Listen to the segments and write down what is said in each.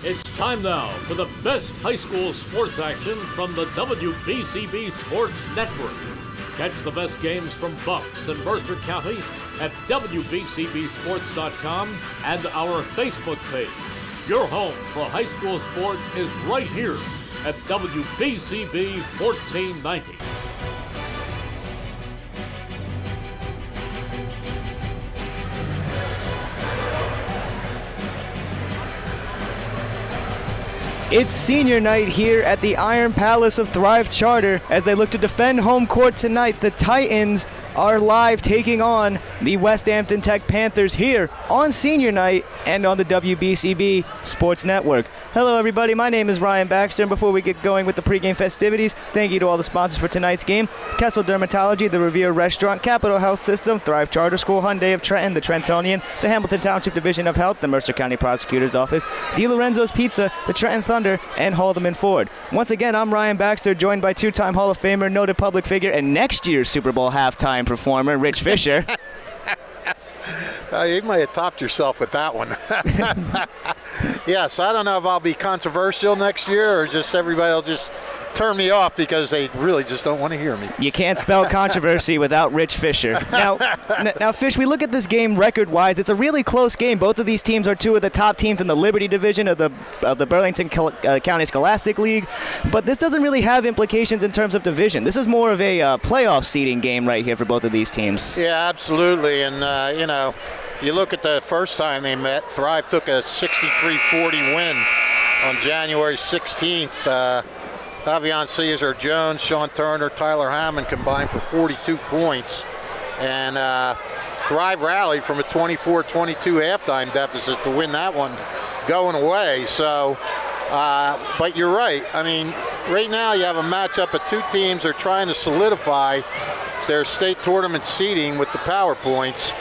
It's time now for the best high school sports action from the WBCB Sports Network. Catch the best games from Bucks and Mercer County at WBCBSports.com and our Facebook page. Your home for high school sports is right here at WBCB 1490. It's senior night here at the Iron Palace of Thrive Charter as they look to defend home court tonight. The Titans are live taking on the Westampton Tech Panthers here on senior night and on the WBCB Sports Network. Hello everybody, my name is Ryan Baxter, and before we get going with the pregame festivities, thank you to all the sponsors for tonight's game: Kessel Dermatology, the Revere Restaurant, Capital Health System, Thrive Charter School, Hyundai of Trenton, the Trentonian, the Hamilton Township Division of Health, the Mercer County Prosecutor's Office, DiLorenzo's Pizza, the Trenton Thunder, and Haldeman Ford. Once again, I'm Ryan Baxter, joined by two-time Hall of Famer, noted public figure, and next year's Super Bowl halftime performer, Rich Fisher. You might have topped yourself with that one. Yes, I don't know if I'll be controversial next year or just everybody will just turn me off because they really just don't want to hear me. You can't spell controversy without Rich Fisher. Now, Fish, we look at this game record-wise. It's a really close game. Both of these teams are two of the top teams in the Liberty Division of the Burlington County Scholastic League. But this doesn't really have implications in terms of division. This is more of a playoff seeding game right here for both of these teams. Yeah, absolutely. And, you look at the first time they met, Thrive took a 63-40 win on January 16th. Avion Caesar Jones, Sean Turner, Tyler Hammond combined for 42 points. And Thrive rallied from a 24-22 halftime deficit to win that one going away. So, but you're right. I mean, right now you have a matchup of two teams that are trying to solidify their state tournament seeding with the power points.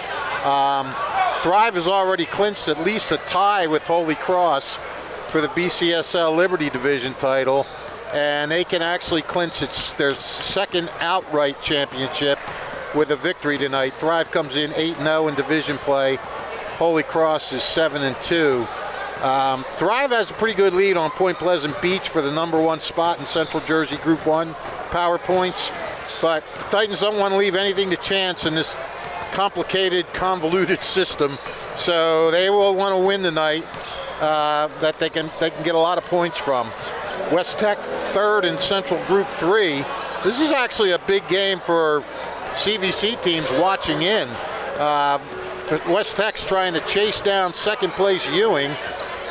Thrive has already clinched at least a tie with Holy Cross for the BCSL Liberty Division title. and they can actually clinch their second outright championship with a victory tonight. Thrive comes in 8-0 in division play. Holy Cross is 7-2. Thrive has a pretty good lead on Point Pleasant Beach for the #1 spot in Central Jersey Group 1 power points, but the Titans don't want to leave anything to chance in this complicated, convoluted system, so they will want to win tonight that they can get a lot of points from. WesTech third in Central Group 3. This is actually a big game for CVC teams watching in. WesTech's trying to chase down second place Ewing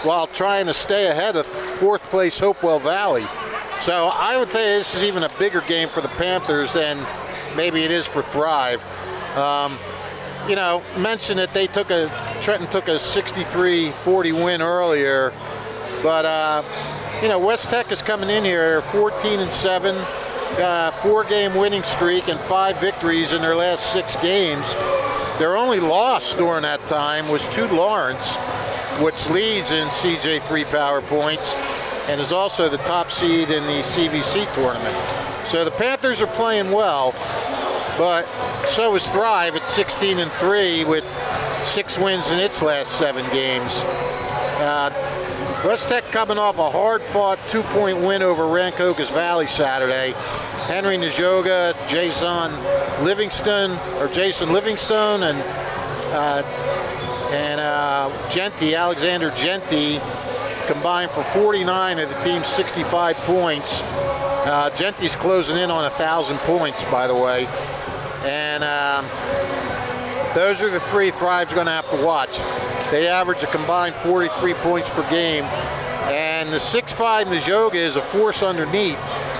while trying to stay ahead of fourth place Hopewell Valley. So I would say this is even a bigger game for the Panthers than maybe it is for Thrive. Mention that Trenton took a 63-40 win earlier, but WesTech is coming in here 14-7, 4-game winning streak and 5 victories in their last 6 games. Their only loss during that time was to Lawrence, which leads in CJ3 power points and is also the top seed in the CVC tournament. So the Panthers are playing well, but so is Thrive at 16-3 with 6 wins in its last 7 games. WesTech coming off a hard-fought 2-point win over Rancocas Valley Saturday. Henry Njoga, Jason Livingstone, and Alexander Genty combined for 49 of the team's 65 points. Genty's closing in on 1,000 points, by the way. And those are the 3 Thrive's going to have to watch. They average a combined 43 points per game. And the 6'5 Njoga is a force underneath,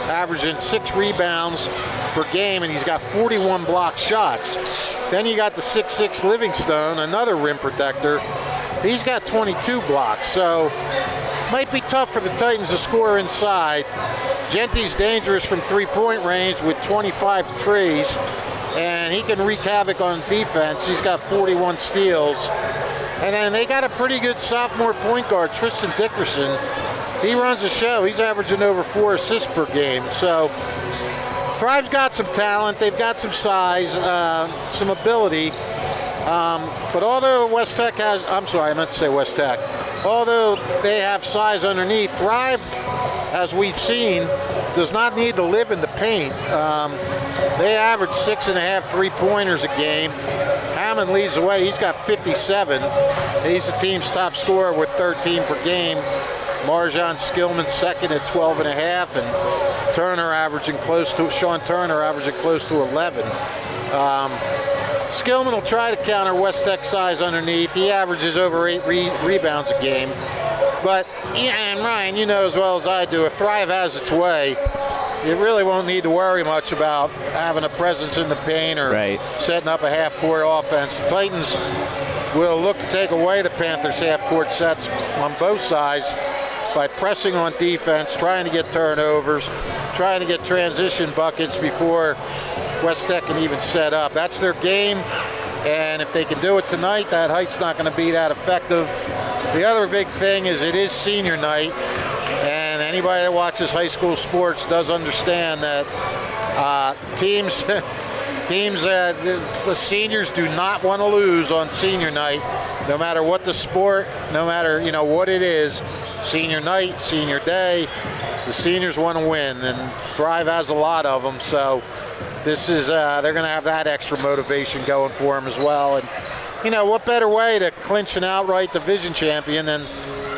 averaging 6 rebounds per game, and he's got 41 block shots. Then you got the 6'6 Livingstone, another rim protector. He's got 22 blocks, so might be tough for the Titans to score inside. Genty's dangerous from 3-point range with 25 trees, and he can wreak havoc on defense. He's got 41 steals. And then they got a pretty good sophomore point guard, Tristan Dickerson. He runs the show. He's averaging over 4 assists per game. So Thrive's got some talent. They've got some size, some ability. But although WesTech has, although they have size underneath, Thrive, as we've seen, does not need to live in the paint. They average 6.5 3-pointers a game. Hammond leads the way. He's got 57. He's the team's top scorer with 13 per game. Marjan Skillman second at 12.5, and Sean Turner averaging close to 11. Skillman will try to counter WesTech size underneath. He averages over 8 rebounds a game. But, and Ryan, you know as well as I do, if Thrive has its way, you really won't need to worry much about having a presence in the paint or setting up a half-court offense. The Titans will look to take away the Panthers' half-court sets on both sides by pressing on defense, trying to get turnovers, trying to get transition buckets before WesTech can even set up. That's their game, and if they can do it tonight, that height's not going to be that effective. The other big thing is it is senior night, and anybody that watches high school sports does understand that the seniors do not want to lose on senior night, no matter what the sport, no matter what it is. Senior night, senior day, the seniors want to win, and Thrive has a lot of them. So this is they're going to have that extra motivation going for them as well. And what better way to clinch an outright division champion than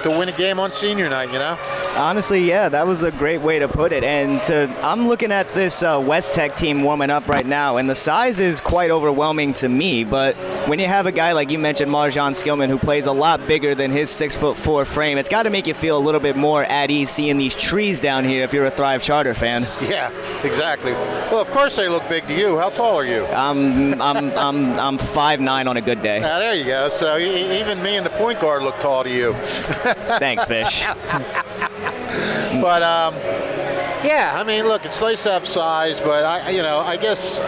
to win a game on senior night, Honestly, yeah, that was a great way to put it. And I'm looking at this WesTech team warming up right now, and the size is quite overwhelming to me. But when you have a guy like you mentioned, Marjan Skillman, who plays a lot bigger than his 6'4" frame, it's got to make you feel a little bit more at ease seeing these trees down here if you're a Thrive Charter fan. Yeah, exactly. Well, of course they look big to you. How tall are you? I'm 5'9" on a good day. There you go. So even me and the point guard look tall to you. Thanks, Fish. But yeah, I mean, look, it's nice to have size, but I guess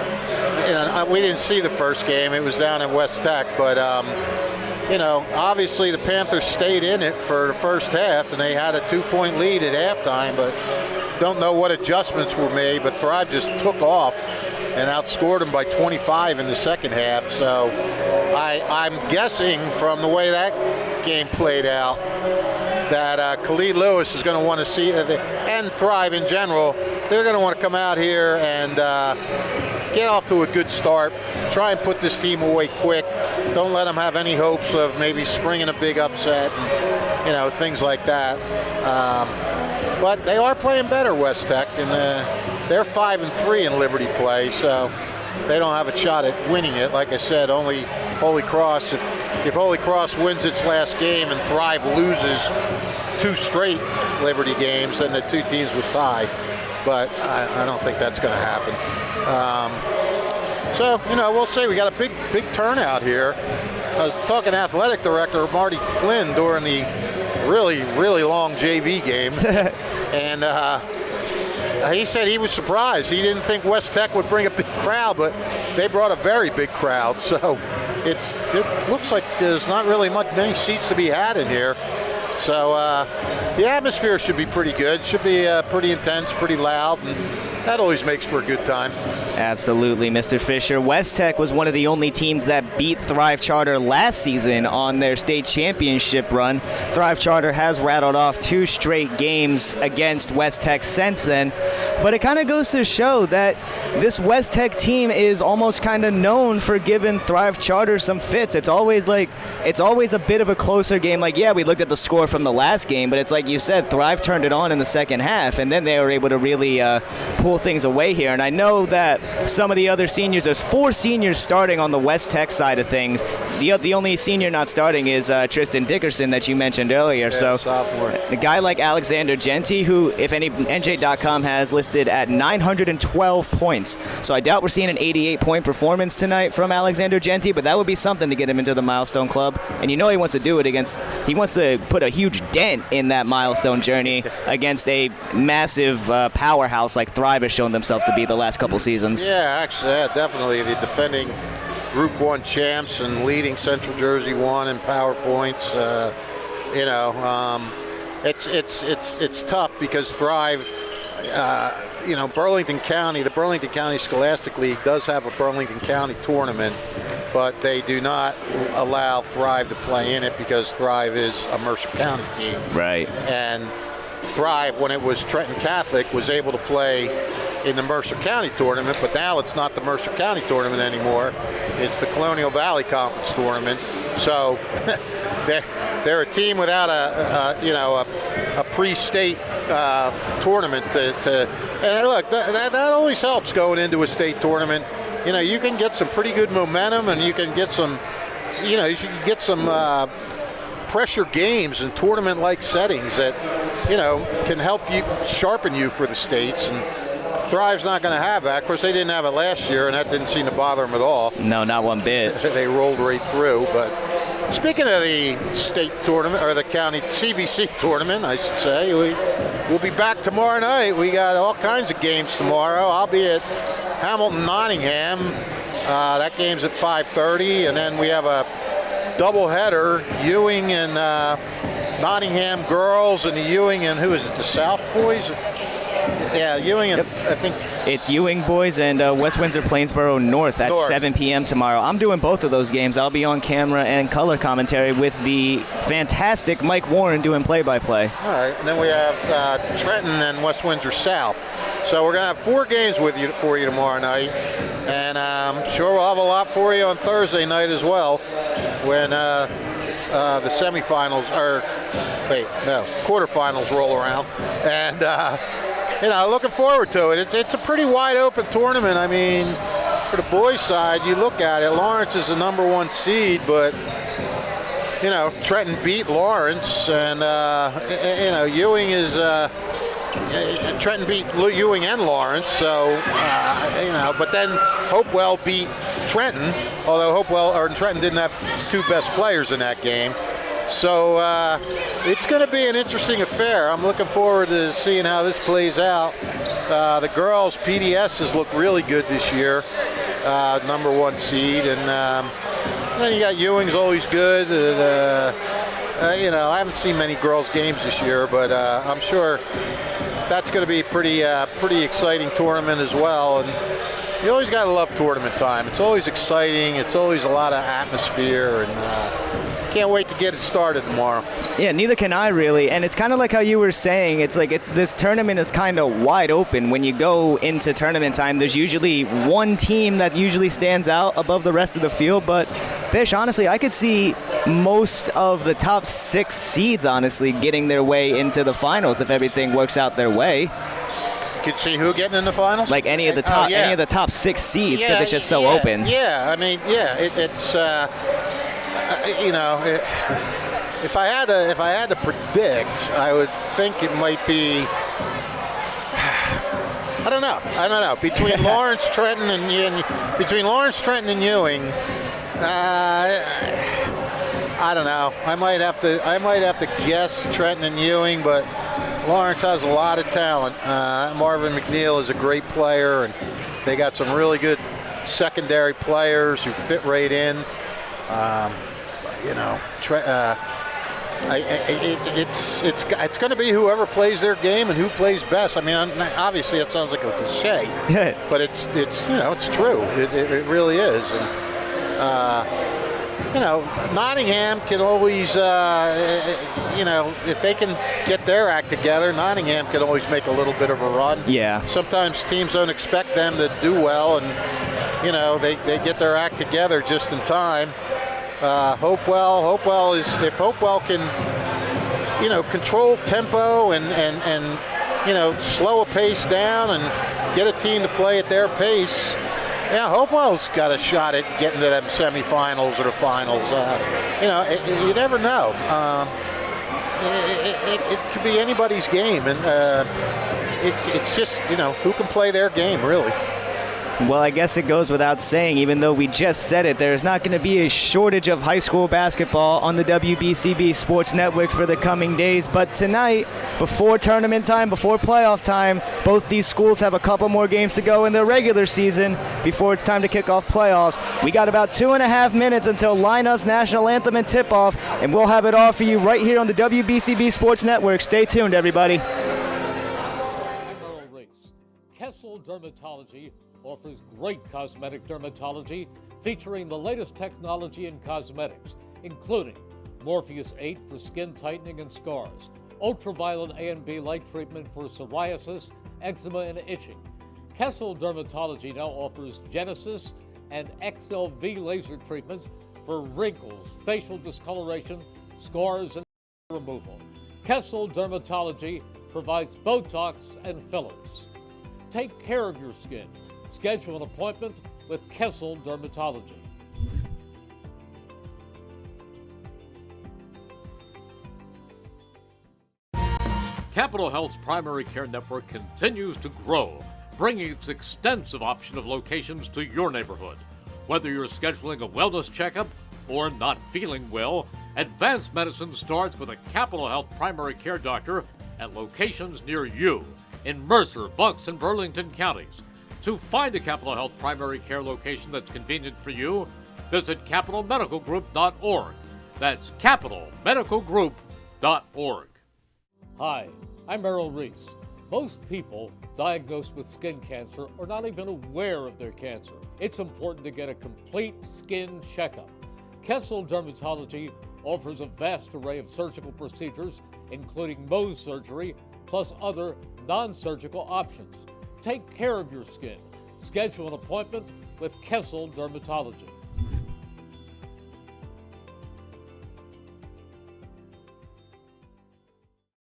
we didn't see the first game. It was down in WesTech, but obviously the Panthers stayed in it for the first half, and they had a 2-point lead at halftime, but don't know what adjustments were made, but Thrive just took off and outscored them by 25 in the second half. So I'm guessing from the way that game played out that Khalid Lewis is going to want to see, and Thrive in general, they're going to want to come out here and get off to a good start, try and put this team away quick. Don't let them have any hopes of maybe springing a big upset, and, things like that. But they are playing better, WesTech, and they're 5-3 in Liberty play, so they don't have a shot at winning it. Like I said, only Holy Cross. If Holy Cross wins its last game and Thrive loses 2 straight Liberty games, then the 2 teams would tie. But I don't think that's going to happen. So we'll see. We got a big turnout here. I was talking to athletic director Marty Flynn during the really long JV game, and he said he was surprised. He didn't think WesTech would bring a big crowd, but they brought a very big crowd. So it looks like there's not really many seats to be had in here. So the atmosphere should be pretty good. Should be pretty intense, pretty loud, and that always makes for a good time. Absolutely, Mr. Fisher. WesTech was one of the only teams that beat Thrive Charter last season on their state championship run. Thrive Charter has rattled off 2 straight games against WesTech since then. But it kind of goes to show that this WesTech team is almost kind of known for giving Thrive Charter some fits. It's always a bit of a closer game. Like, yeah, we looked at the score from the last game, but it's like you said, Thrive turned it on in the second half, and then they were able to really pull things away here. And I know that some of the other seniors, there's 4 seniors starting on the WesTech side of things. The only senior not starting is Tristan Dickerson that you mentioned earlier. Yeah, so sophomore. A guy like Alexander Genti, who, if any, NJ.com has listed at 912 points. So I doubt we're seeing an 88-point performance tonight from Alexander Genti, but that would be something to get him into the Milestone Club. And he wants to do it he wants to put a huge dent in that Milestone journey against a massive powerhouse like Thrive has shown themselves to be the last couple seasons. Yeah, actually, definitely the defending Group 1 champs and leading Central Jersey 1 in power points. It's tough because Thrive, Burlington County, the Burlington County Scholastic League does have a Burlington County tournament, but they do not allow Thrive to play in it because Thrive is a Mercer County team. Right. And Thrive, when it was Trenton Catholic, was able to play in the Mercer County tournament, but now it's not the Mercer County tournament anymore. It's the Colonial Valley Conference tournament. So they're a team without a pre-state tournament and look, that always helps going into a state tournament. You can get some pretty good momentum, and you can get some, you can get some pressure games in tournament-like settings that, can help you sharpen you for the states. And Thrive's not going to have that. Of course, they didn't have it last year, and that didn't seem to bother them at all. No, not one bit. They rolled right through. But speaking of the state tournament, or the county CVC tournament, I should say, we'll be back tomorrow night. We got all kinds of games tomorrow. I'll be at Hamilton-Nottingham. That game's at 5:30, and then we have a doubleheader, Ewing and Nottingham girls, and the Ewing and who is it, the South boys? Yeah, Ewing and Yep. I think it's Ewing boys and West Windsor Plainsboro North at 7 p.m. tomorrow. I'm doing both of those games. I'll be on camera and color commentary with the fantastic Mike Warren doing play-by-play. All right, and then we have Trenton and West Windsor South. So we're going to have 4 games for you tomorrow night, and I'm sure we'll have a lot for you on Thursday night as well when the semifinals, quarterfinals roll around. And looking forward to it. It's a pretty wide open tournament. I mean, for the boys' side, you look at it, Lawrence is the number 1 seed, but Trenton beat Lawrence, and Ewing is Trenton beat Ewing and Lawrence, so but then Hopewell beat Trenton, although Trenton didn't have 2 best players in that game. So it's going to be an interesting affair. I'm looking forward to seeing how this plays out. The girls' PDS has looked really good this year, number 1 seed, and then you got Ewing's always good. And, I haven't seen many girls' games this year, but I'm sure that's going to be a pretty exciting tournament as well. And you always got to love tournament time. It's always exciting. It's always a lot of atmosphere, and can't wait to get it started tomorrow. Yeah, neither can I really. And it's kind of like how you were saying. It's like this tournament is kind of wide open. When you go into tournament time, there's usually one team that usually stands out above the rest of the field. But Fish, honestly, I could see most of the top 6 seeds, honestly, getting their way into the finals if everything works out their way. You could see who getting in the finals? Like any of the top 6 seeds, because it's just so open. Yeah, I mean, it's if I had to predict, I would think it might be. I don't know. Between Lawrence, Trenton, and Ewing, I don't know. I might have to guess Trenton and Ewing, but Lawrence has a lot of talent. Marvin McNeil is a great player, and they got some really good secondary players who fit right in. It's going to be whoever plays their game and who plays best. I mean, obviously it sounds like a cliche, but it's true. It really is. And Nottingham can always, if they can get their act together, Nottingham can always make a little bit of a run. Yeah. Sometimes teams don't expect them to do well, and they get their act together just in time. Hopewell if Hopewell can, control tempo and slow a pace down and get a team to play at their pace. Yeah, Hopewell's got a shot at getting to them semifinals or the finals. You never know. It could be anybody's game, and it's just who can play their game really. Well, I guess it goes without saying, even though we just said it, there's not going to be a shortage of high school basketball on the WBCB Sports Network for the coming days. But tonight, before tournament time, before playoff time, both these schools have a couple more games to go in their regular season before it's time to kick off playoffs. We got about 2.5 minutes until lineups, national anthem, and tip-off, and we'll have it all for you right here on the WBCB Sports Network. Stay tuned, everybody. Kessel Dermatology offers great cosmetic dermatology featuring the latest technology in cosmetics, including Morpheus 8 for skin tightening and scars, ultraviolet A and B light treatment for psoriasis, eczema, and itching. Kessel Dermatology now offers Genesis and XLV laser treatments for wrinkles, facial discoloration, scars, and removal. Kessel Dermatology provides Botox and fillers. Take care of your skin. Schedule an appointment with Kessel Dermatology. Capital Health's primary care network continues to grow, bringing its extensive option of locations to your neighborhood. Whether you're scheduling a wellness checkup or not feeling well, advanced medicine starts with a Capital Health primary care doctor at locations near you in Mercer, Bucks, and Burlington counties. To find a Capital Health primary care location that's convenient for you, visit capitalmedicalgroup.org. That's capitalmedicalgroup.org. Hi, I'm Merrill Reese. Most people diagnosed with skin cancer are not even aware of their cancer. It's important to get a complete skin checkup. Kessel Dermatology offers a vast array of surgical procedures, including Mohs surgery, plus other non-surgical options. Take care of your skin. Schedule an appointment with Kessel Dermatology.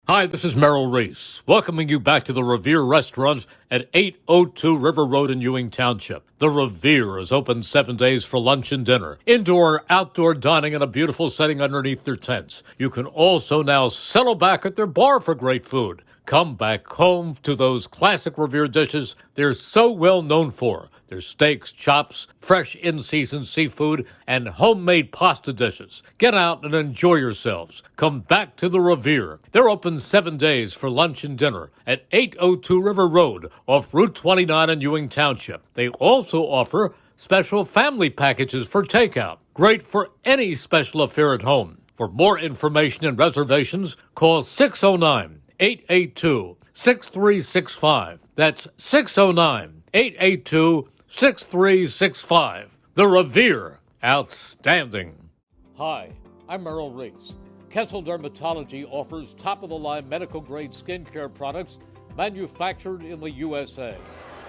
Hi, this is Merrill Reese, welcoming you back to the Revere Restaurant at 802 River Road in Ewing Township. The Revere is open 7 days for lunch and dinner, indoor or outdoor dining in a beautiful setting underneath their tents. You can also now settle back at their bar for great food. Come back home to those classic Revere dishes they're so well known for. Their steaks, chops, fresh in-season seafood, and homemade pasta dishes. Get out and enjoy yourselves. Come back to the Revere. They're open 7 days for lunch and dinner at 802 River Road off Route 29 in Ewing Township. They also offer Special family packages for takeout. Great for any special affair at home. For more information and reservations, call 609-882-6365. That's 609-882-6365. The Revere. Outstanding. Hi, I'm Merrill Reese. Kessel Dermatology offers top-of-the-line medical-grade skincare products manufactured in the USA.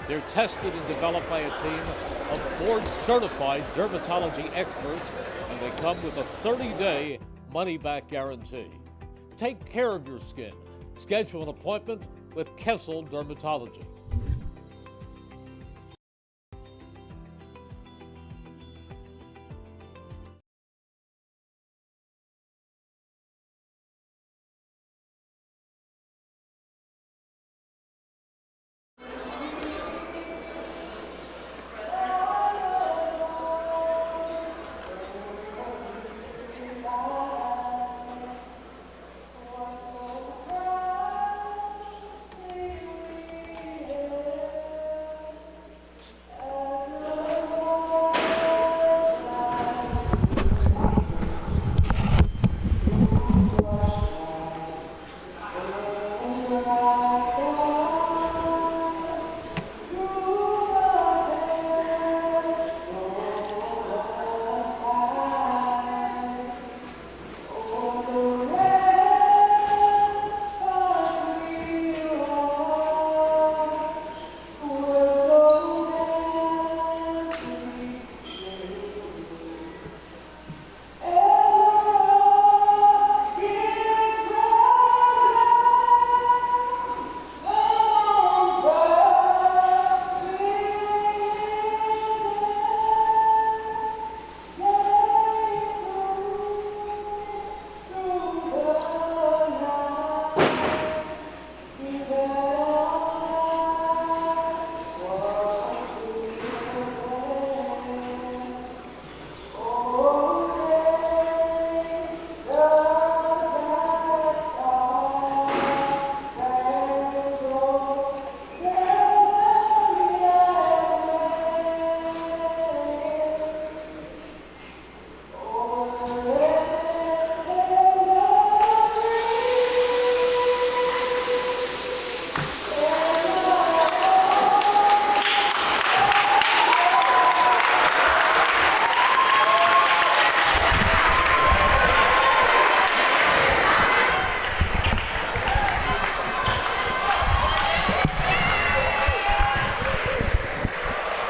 They're tested and developed by a team of board-certified dermatology experts, and they come with a 30-day money-back guarantee. Take care of your skin. Schedule an appointment with Kessel Dermatology.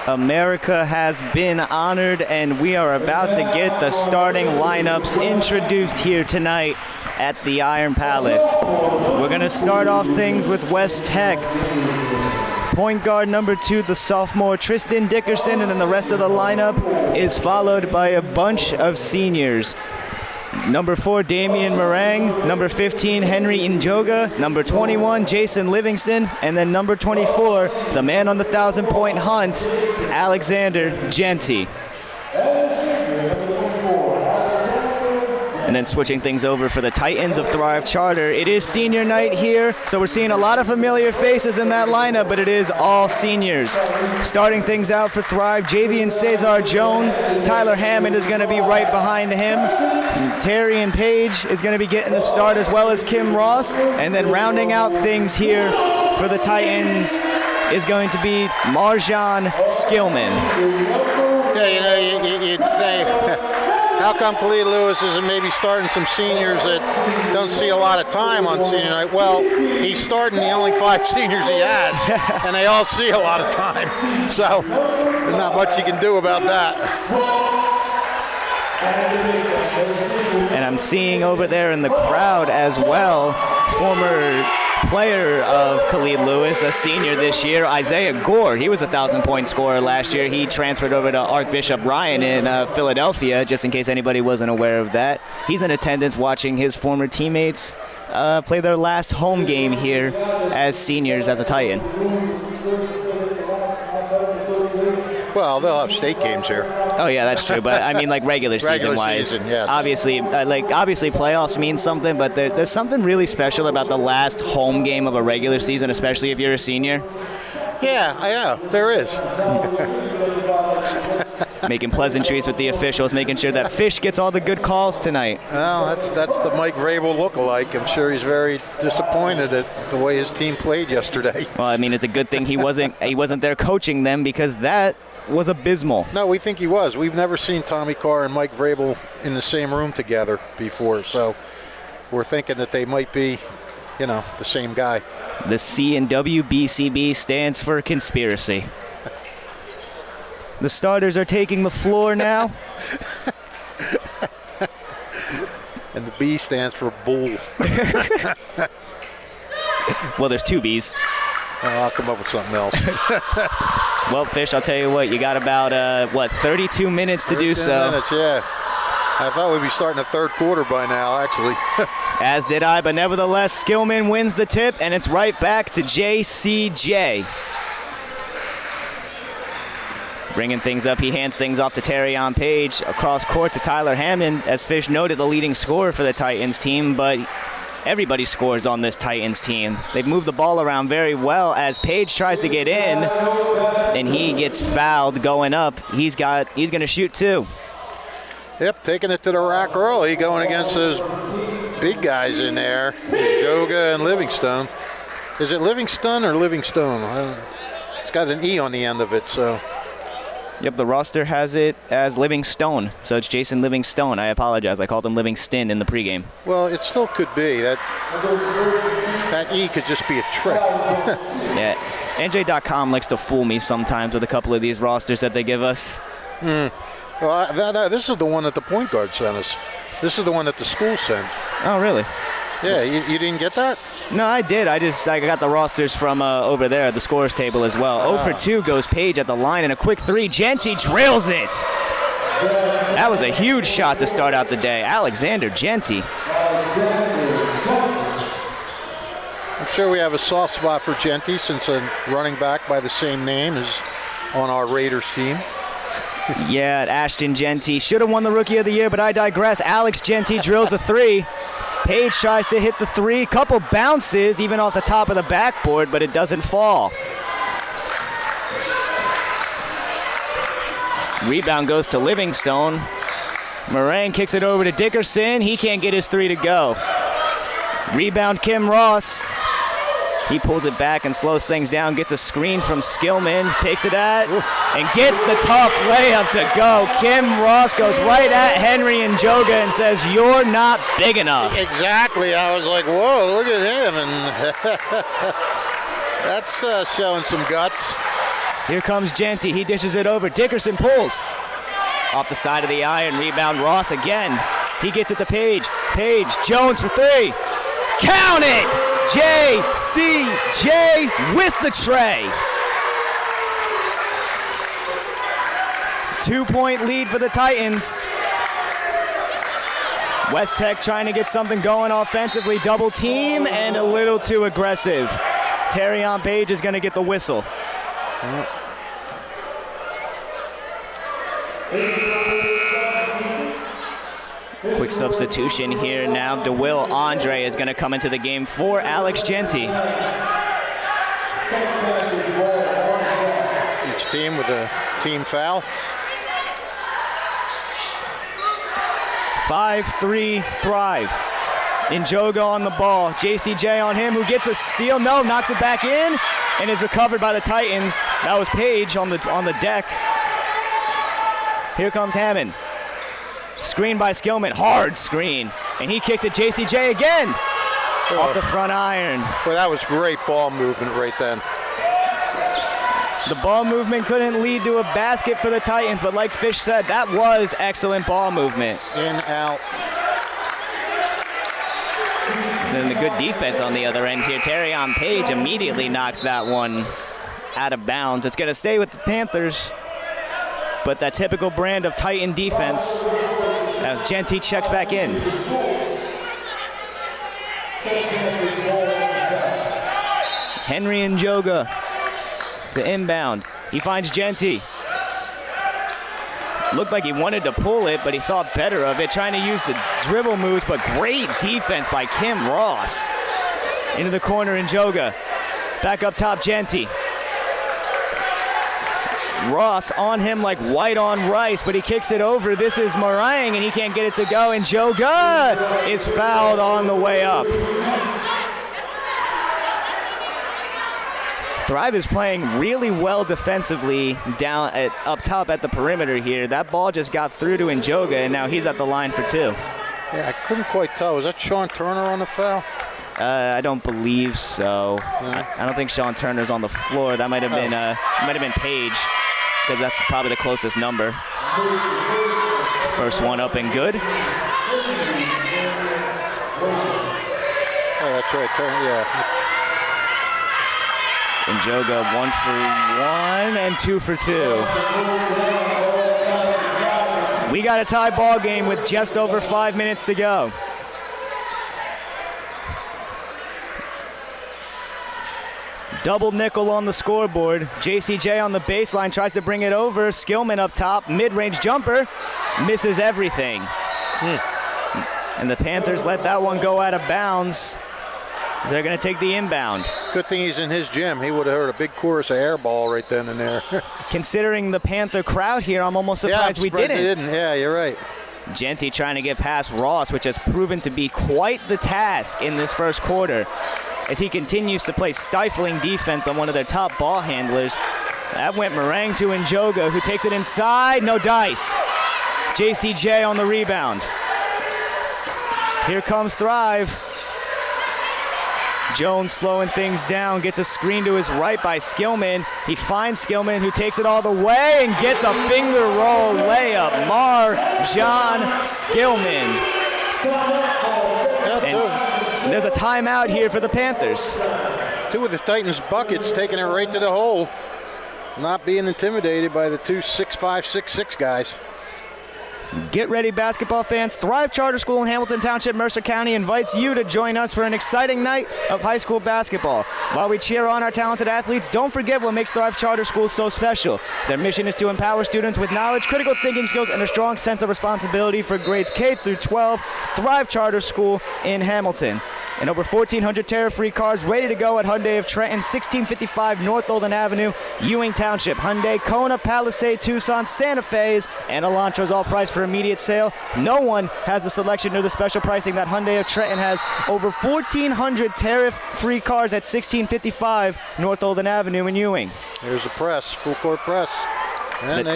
America has been honored, and we are about to get the starting lineups introduced here tonight at the Iron Palace. We're going to start off things with WesTech. Point guard number 2, the sophomore Tristan Dickerson, and then the rest of the lineup is followed by a bunch of seniors. Number 4, Damian Meringue. Number 15, Henry Njoga. Number 21, Jason Livingston. And then number 24, the man on the 1,000-point hunt, Alexander Genty. And then switching things over for the Titans of Thrive Charter. It is senior night here, so we're seeing a lot of familiar faces in that lineup, but it is all seniors. Starting things out for Thrive, Javian Cesar Jones. Tyler Hammond is going to be right behind him. And Terry and Page is going to be getting a start, as well as Kim Ross. And then rounding out things here for the Titans is going to be Marjan Skillman. Yeah, you'd think, how come Khalid Lewis isn't maybe starting some seniors that don't see a lot of time on senior night? Well, he's starting the only 5 seniors he has, and they all see a lot of time. So there's not much you can do about that. And I'm seeing over there in the crowd as well, former player of Khalid Lewis, a senior this year, Isaiah Gore. He was a 1,000-point scorer last year. He transferred over to Archbishop Ryan in Philadelphia, just in case anybody wasn't aware of that. He's in attendance watching his former teammates play their last home game here as seniors as a Titan. Well, they'll have state games here. Oh yeah, that's true. But I mean, like regular season-wise, season, yes. Obviously playoffs mean something, but there's something really special about the last home game of a regular season, especially if you're a senior. Yeah, there is. Making pleasantries with the officials, making sure that Fish gets all the good calls tonight. Well, that's the Mike Vrabel lookalike. I'm sure he's very disappointed at the way his team played yesterday. Well, I mean, it's a good thing he wasn't there coaching them, because that was abysmal. No, we think he was. We've never seen Tommy Carr and Mike Vrabel in the same room together before, so we're thinking that they might be, the same guy. The C in WBCB stands for conspiracy. The starters are taking the floor now. And the B stands for bull. Well, there's 2 B's. I'll come up with something else. Well, Fish, I'll tell you what, you got about, 32 minutes to do so. 32 minutes, yeah. I thought we'd be starting the third quarter by now, actually. As did I, but nevertheless, Skillman wins the tip, and it's right back to JCJ. Bringing things up, he hands things off to Terrion Page. Across court to Tyler Hammond. As Fish noted, the leading scorer for the Titans team, but everybody scores on this Titans team. They've moved the ball around very well as Page tries to get in, and he gets fouled going up. He's going to shoot 2. Yep, taking it to the rack early, going against those big guys in there, Joga and Livingstone. Is it Livingston or Livingstone? It's got an E on the end of it, so. Yep, the roster has it as Livingstone, so it's Jason Livingstone. I apologize, I called him Livingston in the pregame. Well, it still could be. That E could just be a trick. Yeah, NJ.com likes to fool me sometimes with a couple of these rosters that they give us. Well, this is the one that the point guard sent us. This is the one that the school sent. Oh, really? Yeah, you didn't get that? No, I did. I got the rosters from over there at the scores table as well. 0 for 2 goes Page at the line, and a quick 3. Genty drills it. That was a huge shot to start out the day. Alexander Genty. I'm sure we have a soft spot for Genty since a running back by the same name is on our Raiders team. Yeah, Ashton Genty should have won the Rookie of the Year, but I digress. Alex Genty drills a 3. Page tries to hit the 3. Couple bounces, even off the top of the backboard, but it doesn't fall. Rebound goes to Livingstone. Moran kicks it over to Dickerson. He can't get his 3 to go. Rebound, Kim Ross. He pulls it back and slows things down, gets a screen from Skillman, takes it and gets the tough layup to go. Kim Ross goes right at Henry and Joga and says, "You're not big enough." Exactly. I was like, whoa, look at him. And that's showing some guts. Here comes Genty. He dishes it over. Dickerson pulls. Off the side of the iron. Rebound, Ross again. He gets it to Page. Page, Jones for 3. Count it! JCJ with the tray. 2-point lead for the Titans. WesTech trying to get something going offensively. Double team and a little too aggressive. Terrion Page is going to get the whistle. Quick substitution here now. DeWill Andre is going to come into the game for Alex Genty. Each team with a team foul. 5-3 Thrive. Njoga on the ball. JCJ on him, who gets a steal. No, knocks it back in and is recovered by the Titans. That was Page on the deck. Here comes Hammond. Screen by Skillman, hard screen. And he kicks it, JCJ again. Off the front iron. Well, that was great ball movement right then. The ball movement couldn't lead to a basket for the Titans, but like Fish said, that was excellent ball movement. In, out. And then the good defense on the other end here. Terrion Page immediately knocks that one out of bounds. It's going to stay with the Panthers, but that typical brand of Titan defense as Genty checks back in. Henry Njoga to inbound. He finds Genty. Looked like he wanted to pull it, but he thought better of it, trying to use the dribble moves, but great defense by Kim Ross. Into the corner, Njoga. Back up top, Genty. Ross on him like white on rice, but he kicks it over. This is Meringue, and he can't get it to go, and Joga is fouled on the way up. Thrive is playing really well defensively up top at the perimeter here. That ball just got through to Njoga, and now he's at the line for 2. Yeah, I couldn't quite tell. Was that Sean Turner on the foul? I don't believe so. No. I don't think Sean Turner's on the floor. That might have been Page, because that's probably the closest number. First one up and good. Oh, that's right. Turner, yeah. Njoga 1 for 1 and 2 for 2. We got a tie ball game with just over 5 minutes to go. Double nickel on the scoreboard. JCJ on the baseline tries to bring it over. Skillman up top, mid-range jumper, misses everything. And the Panthers let that one go out of bounds. They're going to take the inbound. Good thing he's in his gym. He would have heard a big chorus of air ball right then and there. Considering the Panther crowd here, I'm almost surprised we didn't. Yeah, you're right. Genty trying to get past Ross, which has proven to be quite the task in this first quarter, as he continues to play stifling defense on one of their top ball handlers. That went Meringue to Njoga, who takes it inside. No dice. JCJ on the rebound. Here comes Thrive. Jones slowing things down, gets a screen to his right by Skillman. He finds Skillman, who takes it all the way and gets a finger roll layup. Marjan Skillman. And there's a timeout here for the Panthers. 2 of the Titans' buckets, taking it right to the hole. Not being intimidated by the 2 6'5", 6'6" guys. Get ready, basketball fans. Thrive Charter School in Hamilton Township, Mercer County invites you to join us for an exciting night of high school basketball. While we cheer on our talented athletes, don't forget what makes Thrive Charter School so special. Their mission is to empower students with knowledge, critical thinking skills, and a strong sense of responsibility for grades K through 12. Thrive Charter School in Hamilton. And over 1,400 tariff-free cars ready to go at Hyundai of Trenton, 1655 North Olden Avenue, Ewing Township. Hyundai, Kona, Palisade, Tucson, Santa Fe's, and Elantras, all priced for immediate sale. No one has the selection or the special pricing that Hyundai of Trenton has. Over 1,400 tariff-free cars at 1655 North Olden Avenue in Ewing. Here's the press, full court press. And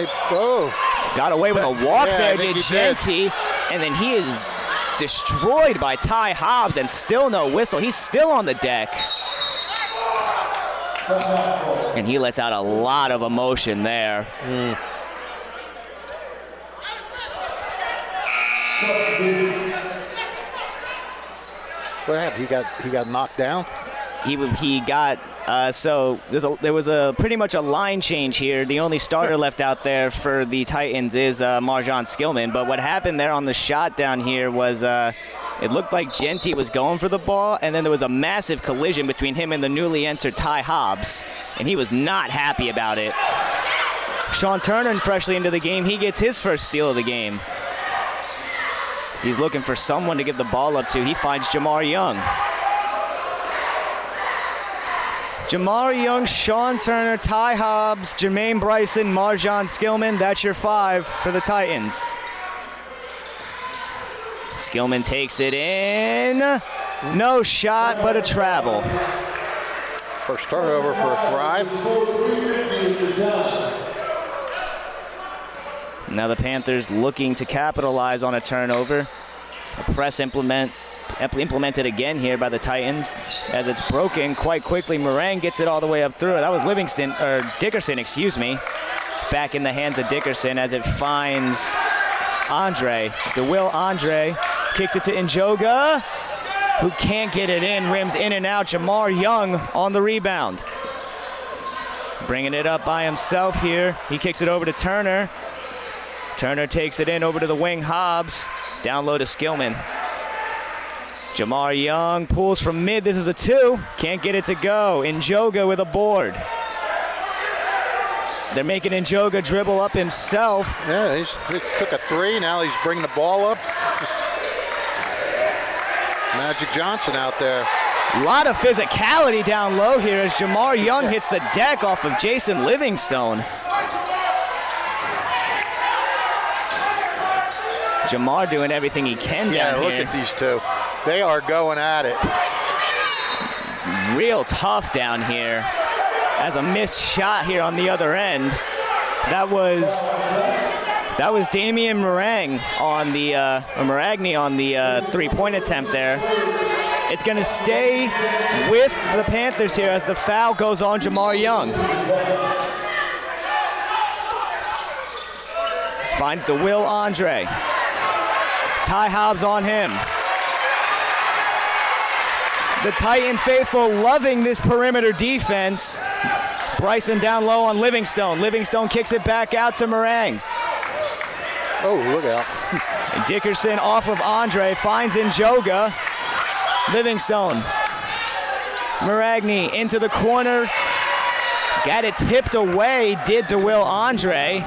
got away with a walk there, did Genty. And then he is destroyed by Ty Hobbs, and still no whistle. He's still on the deck. And he lets out a lot of emotion there. What happened? He got knocked down? He got so there was pretty much a line change here. The only starter left out there for the Titans is Marjan Skillman. But what happened there on the shot down here was it looked like Genty was going for the ball, and then there was a massive collision between him and the newly entered Ty Hobbs, and he was not happy about it. Sean Turner, freshly into the game, he gets his first steal of the game. He's looking for someone to give the ball up to. He finds Jamar Young. Jamar Young, Sean Turner, Ty Hobbs, Jermaine Bryson, Marjan Skillman. That's your 5 for the Titans. Skillman takes it in. No shot, but a travel. First turnover for Thrive. Now the Panthers looking to capitalize on a turnover. A press implemented again here by the Titans, as it's broken quite quickly. Meringue gets it all the way up through. That was Dickerson, excuse me. Back in the hands of Dickerson as it finds Andre. DeWill Andre kicks it to Njoga, who can't get it in. Rims in and out. Jamar Young on the rebound. Bringing it up by himself here. He kicks it over to Turner. Turner takes it in over to the wing. Hobbs. Down low to Skillman. Jamar Young pulls from mid. This is a 2. Can't get it to go. Njoga with a board. They're making Njoga dribble up himself. Yeah, he took a 3. Now he's bringing the ball up. Magic Johnson out there. A lot of physicality down low here as Jamar Young hits the deck off of Jason Livingstone. Jamar doing everything he can down look here. at these two. They are going at it. Real tough down here. As a missed shot here on the other end. That was Damian Maragni on the three-point attempt there. It's going to stay with the Panthers here as the foul goes on Jamar Young. Finds DeWill Andre. Ty Hobbs on him. The Titan faithful loving this perimeter defense. Bryson down low on Livingstone. Livingstone kicks it back out to Maragni. Oh, look out. And Dickerson off of Andre, finds Njoga. Livingstone. Maragni into the corner. Got it tipped away, did DeWill Andre.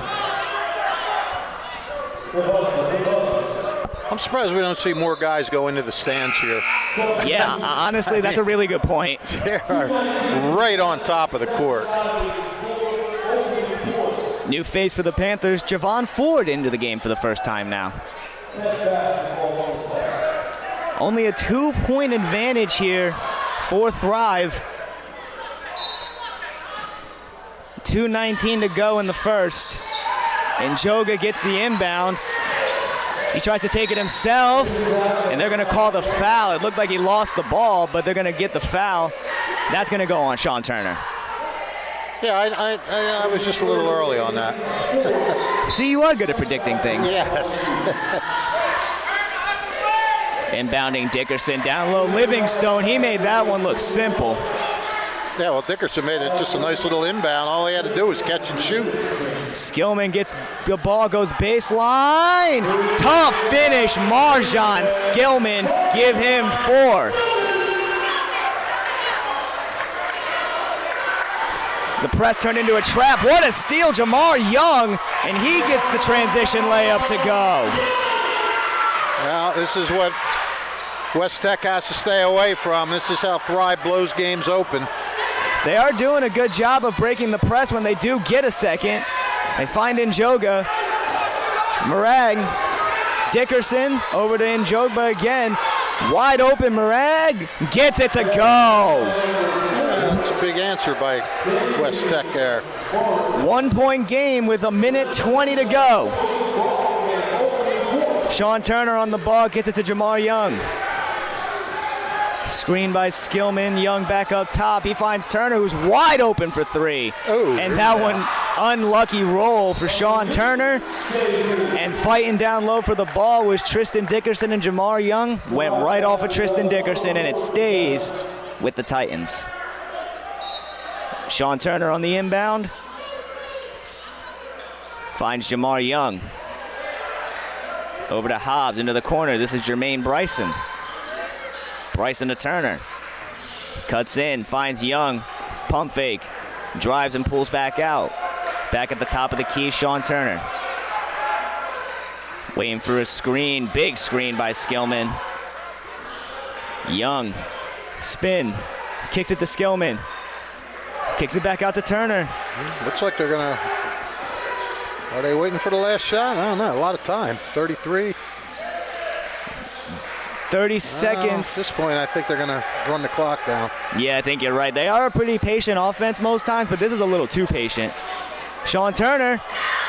I'm surprised we don't see more guys go into the stands here. Yeah, honestly, that's a really good point. They're right on top of the court. New face for the Panthers, Javon Ford into the game for the first time now. Only a 2-point advantage here for Thrive. 2:19 to go in the first. Njoga gets the inbound. He tries to take it himself, and they're going to call the foul. It looked like he lost the ball, but they're going to get the foul. That's going to go on Sean Turner. Yeah, I was just a little early on that. See, you are good at predicting things. Yes. Inbounding Dickerson, down low Livingstone. He made that one look simple. Yeah, well, Dickerson made it just a nice little inbound. All he had to do was catch and shoot. Skillman gets the ball, goes baseline. Tough finish, Marjan Skillman. Give him 4. The press turned into a trap. What a steal, Jamar Young, and he gets the transition layup to go. Well, this is what WesTech has to stay away from. This is how Thrive blows games open. They are doing a good job of breaking the press when they do get a second. They find Njoga. Maragni. Dickerson over to Njoga again. Wide open, Maragni gets it to go. That's a big answer by WesTech there. 1-point game with 1:20 to go. Sean Turner on the ball, gets it to Jamar Young. Screen by Skillman, Young back up top. He finds Turner, who's wide open for 3. Oh, and that one, unlucky roll for Sean Turner. And fighting down low for the ball was Tristan Dickerson, and Jamar Young went right off of Tristan Dickerson, and it stays with the Titans. Sean Turner on the inbound. Finds Jamar Young. Over to Hobbs, into the corner. This is Jermaine Bryson. Bryson to Turner. Cuts in, finds Young. Pump fake. Drives and pulls back out. Back at the top of the key, Sean Turner. Waiting for a screen. Big screen by Skillman. Young. Spin. Kicks it to Skillman. Kicks it back out to Turner. Looks like they're going to... Are they waiting for the last shot? I don't know. A lot of time. 33. 30 seconds. At this point, I think they're going to run the clock down. Yeah, I think you're right. They are a pretty patient offense most times, but this is a little too patient. Sean Turner,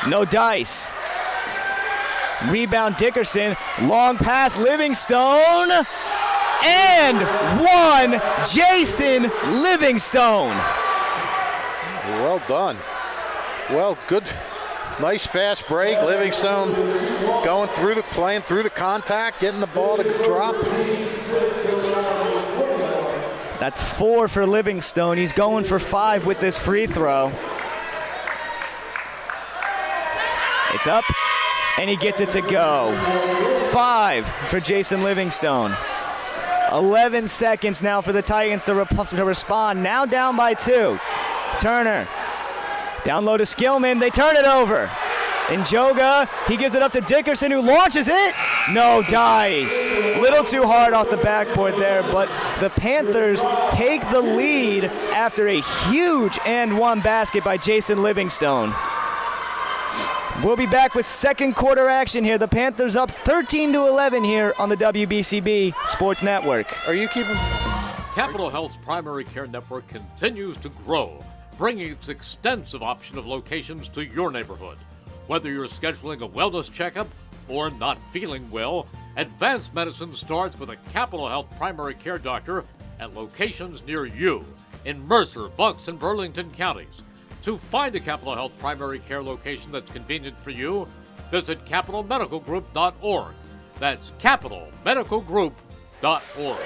no dice. Rebound Dickerson, long pass Livingstone, and 1, Jason Livingstone. Well done. Well, good. Nice fast break. Livingstone playing through the contact, getting the ball to drop. That's 4 for Livingstone. He's going for 5 with this free throw. It's up, and he gets it to go. 5 for Jason Livingstone. 11 seconds now for the Titans to respond. Now down by 2. Turner. Down low to Skillman, they turn it over. Njoga, he gives it up to Dickerson, who launches it. No dice. Little too hard off the backboard there, but the Panthers take the lead after a huge and one basket by Jason Livingstone. We'll be back with second quarter action here. The Panthers up 13-11 here on the WBCB Sports Network. Are you keeping? Capital Health's primary care network continues to grow, bringing its extensive option of locations to your neighborhood. Whether you're scheduling a wellness checkup or not feeling well, advanced medicine starts with a Capital Health primary care doctor at locations near you in Mercer, Bucks, and Burlington counties. To find a Capital Health primary care location that's convenient for you, visit capitalmedicalgroup.org. That's capitalmedicalgroup.org.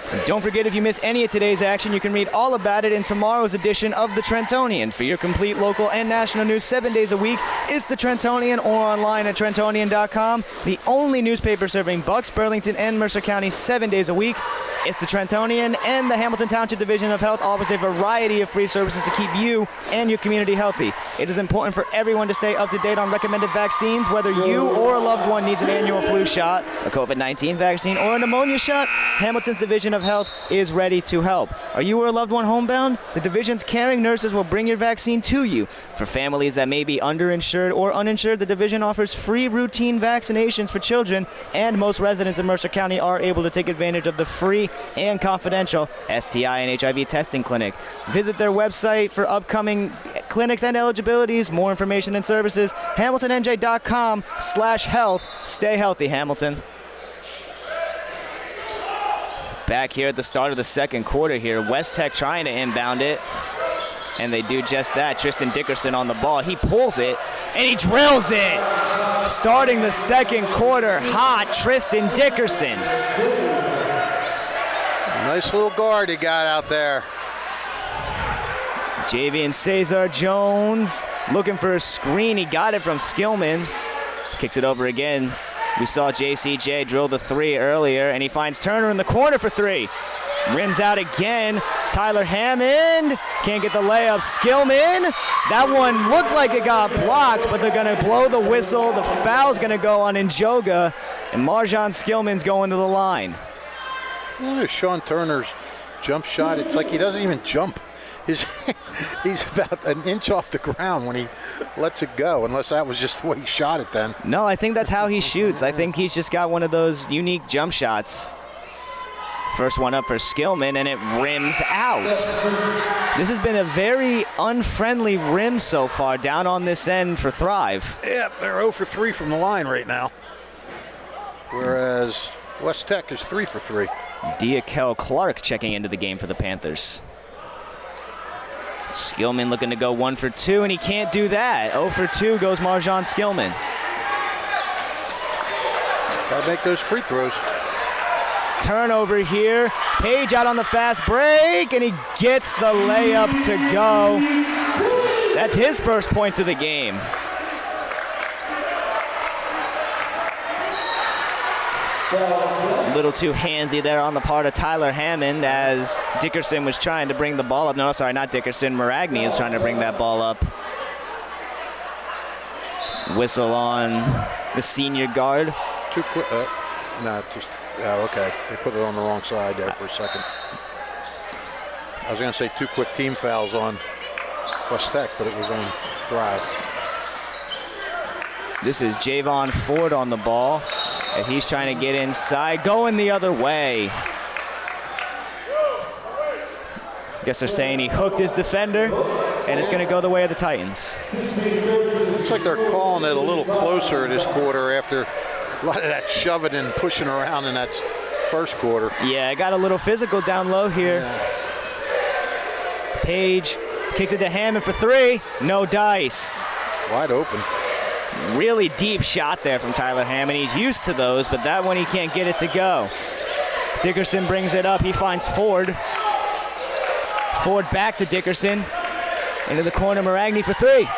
And don't forget, if you miss any of today's action, you can read all about it in tomorrow's edition of the Trentonian. For your complete local and national news 7 days a week, it's the Trentonian or online at Trentonian.com. The only newspaper serving Bucks, Burlington, and Mercer County 7 days a week. It's the Trentonian, and the Hamilton Township Division of Health offers a variety of free services to keep you and your community healthy. It is important for everyone to stay up to date on recommended vaccines, whether you or a loved one needs an annual flu shot, a COVID-19 vaccine, or a pneumonia shot. Hamilton's Division of Health is ready to help. Are you or a loved one homebound? The division's caring nurses will bring your vaccine to you. For families that may be underinsured or uninsured, the division offers free routine vaccinations for children, and most residents in Mercer County are able to take advantage of the free and confidential STI and HIV testing clinic. Visit their website for upcoming clinics and eligibilities. More information and services, hamiltonnj.com/health. Stay healthy, Hamilton. Back here at the start of the second quarter here, WesTech trying to inbound it, and they do just that. Tristan Dickerson on the ball. He pulls it, and he drills it. Starting the second quarter hot, Tristan Dickerson. Nice little guard he got out there. Javian Cesar Jones looking for a screen. He got it from Skillman. Kicks it over again. We saw JCJ drill the three earlier, and he finds Turner in the corner for three. Rims out again. Tyler Hammond can't get the layup. Skillman. That one looked like it got blocked, but they're going to blow the whistle. The foul's going to go on Njoga, and Marjan Skillman's going to the line. Sean Turner's jump shot, it's like he doesn't even jump. He's about an inch off the ground when he lets it go, unless that was just the way he shot it then. No, I think that's how he shoots. I think he's just got one of those unique jump shots. First one up for Skillman, and it rims out. This has been a very unfriendly rim so far down on this end for Thrive. Yeah, they're 0 for 3 from the line right now, whereas WesTech is 3 for 3. Diakel Clark checking into the game for the Panthers. Skillman looking to go 1 for 2, and he can't do that. 0 for 2 goes Marjan Skillman. Gotta make those free throws. Turnover here. Page out on the fast break, and he gets the layup to go. That's his first points of the game. A little too handsy there on the part of Tyler Hammond as Dickerson was trying to bring the ball up. No, sorry, not Dickerson. Maragni is trying to bring that ball up. Whistle on the senior guard. Too quick. Okay. They put it on the wrong side there for a second. I was going to say 2 quick team fouls on WesTech, but it was on Thrive. This is Javon Ford on the ball. And he's trying to get inside, going the other way. Guess they're saying he hooked his defender, and it's going to go the way of the Titans. Looks like they're calling it a little closer this quarter after a lot of that shoving and pushing around in that first quarter. Yeah, it got a little physical down low here. Yeah. Page kicks it to Hammond for 3. No dice. Wide open. Really deep shot there from Tyler Hammond. He's used to those, but that one he can't get it to go. Dickerson brings it up. He finds Ford. Ford back to Dickerson. Into the corner, Maragni for 3.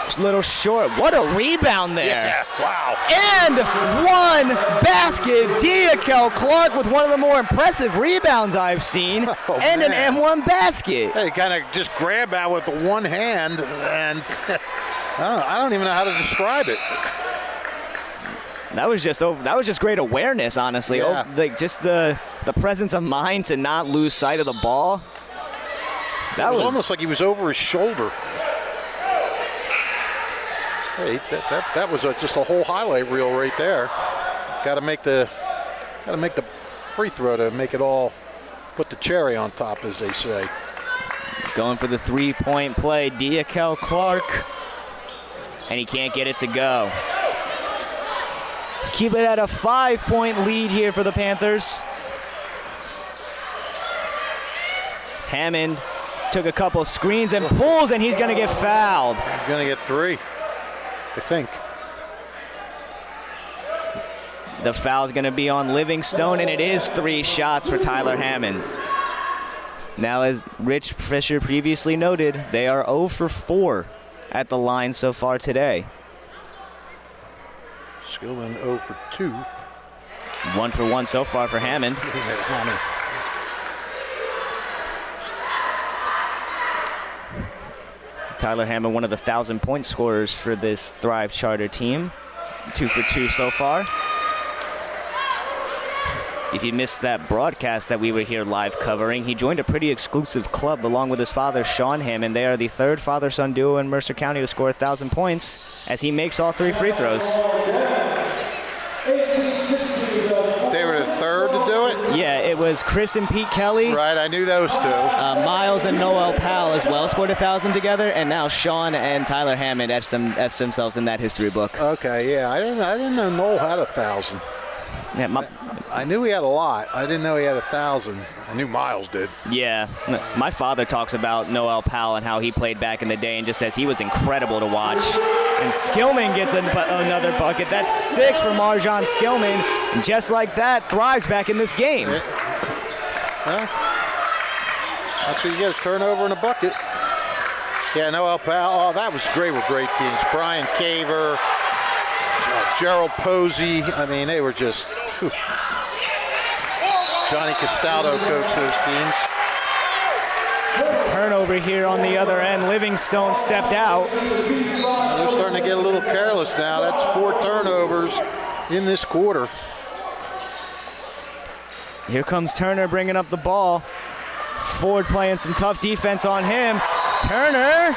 Just a little short. What a rebound there. Yeah, wow. And one basket. Diakel Clark with one of the more impressive rebounds I've seen. And man. An M1 basket. Hey, kind of just grab out with the one hand, and I don't even know how to describe it. That was just great awareness, honestly. Yeah. Just the presence of mind to not lose sight of the ball. That was almost like he was over his shoulder. Hey, that was just a whole highlight reel right there. Got to make the free throw to make it all, put the cherry on top, as they say. Going for the three-point play, Diakel Clark, and he can't get it to go. Keep it at a 5-point lead here for the Panthers. Hammond took a couple screens and pulls, and he's going to get fouled. He's going to get 3, I think. The foul's going to be on Livingstone, and it is 3 shots for Tyler Hammond. Now, as Rich Fisher previously noted, they are 0 for 4 at the line so far today. Skillman 0 for 2. 1 for 1 so far for Hammond. Tyler Hammond, one of the 1,000-point scorers for this Thrive Charter team. 2 for 2 so far. If you missed that broadcast that we were here live covering, he joined a pretty exclusive club along with his father, Sean Hammond. They are the 3rd father-son duo in Mercer County to score 1,000 points as he makes all 3 free throws. They were the 3rd to do it? Yeah, it was Chris and Pete Kelly. Right, I knew those 2. Miles and Noel Powell as well scored 1,000 together, and now Sean and Tyler Hammond etched themselves in that history book. Okay, yeah, I didn't know Noel had 1,000. Yeah, I knew he had a lot. I didn't know he had 1,000. I knew Miles did. Yeah, my father talks about Noel Powell and how he played back in the day and just says he was incredible to watch. And Skillman gets another bucket. That's 6 for Marjan Skillman. And just like that, Thrive's back in this game. Well, that's what you get, a turnover and a bucket. Yeah, Noel Powell, that was great with great teams. Brian Caver, Gerald Posey. I mean, they were just, whew. Johnny Castaldo coached those teams. Turnover here on the other end. Livingstone stepped out. They're starting to get a little careless now. That's 4 turnovers in this quarter. Here comes Turner bringing up the ball. Ford playing some tough defense on him. Turner,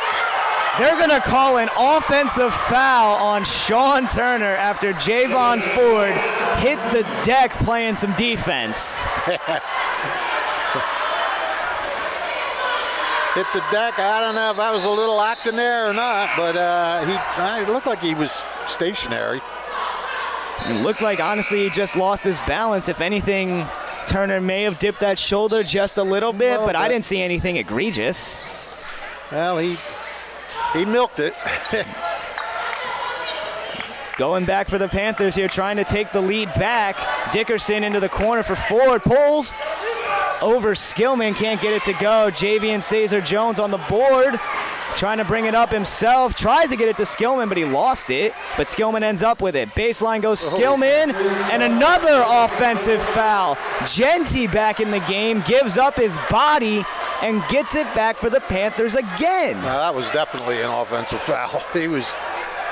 they're going to call an offensive foul on Sean Turner after Javon Ford hit the deck playing some defense. Hit the deck. I don't know if that was a little acting there or not, but it looked like he was stationary. It looked like, honestly, he just lost his balance. If anything, Turner may have dipped that shoulder just a little bit, but I didn't see anything egregious. Well, he milked it. Going back for the Panthers here, trying to take the lead back. Dickerson into the corner for Ford. Pulls over Skillman, can't get it to go. Javian Cesar Jones on the board, trying to bring it up himself. Tries to get it to Skillman, but he lost it. But Skillman ends up with it. Baseline goes Skillman, and another offensive foul. Genty back in the game, gives up his body, and gets it back for the Panthers again. Now, that was definitely an offensive foul. He was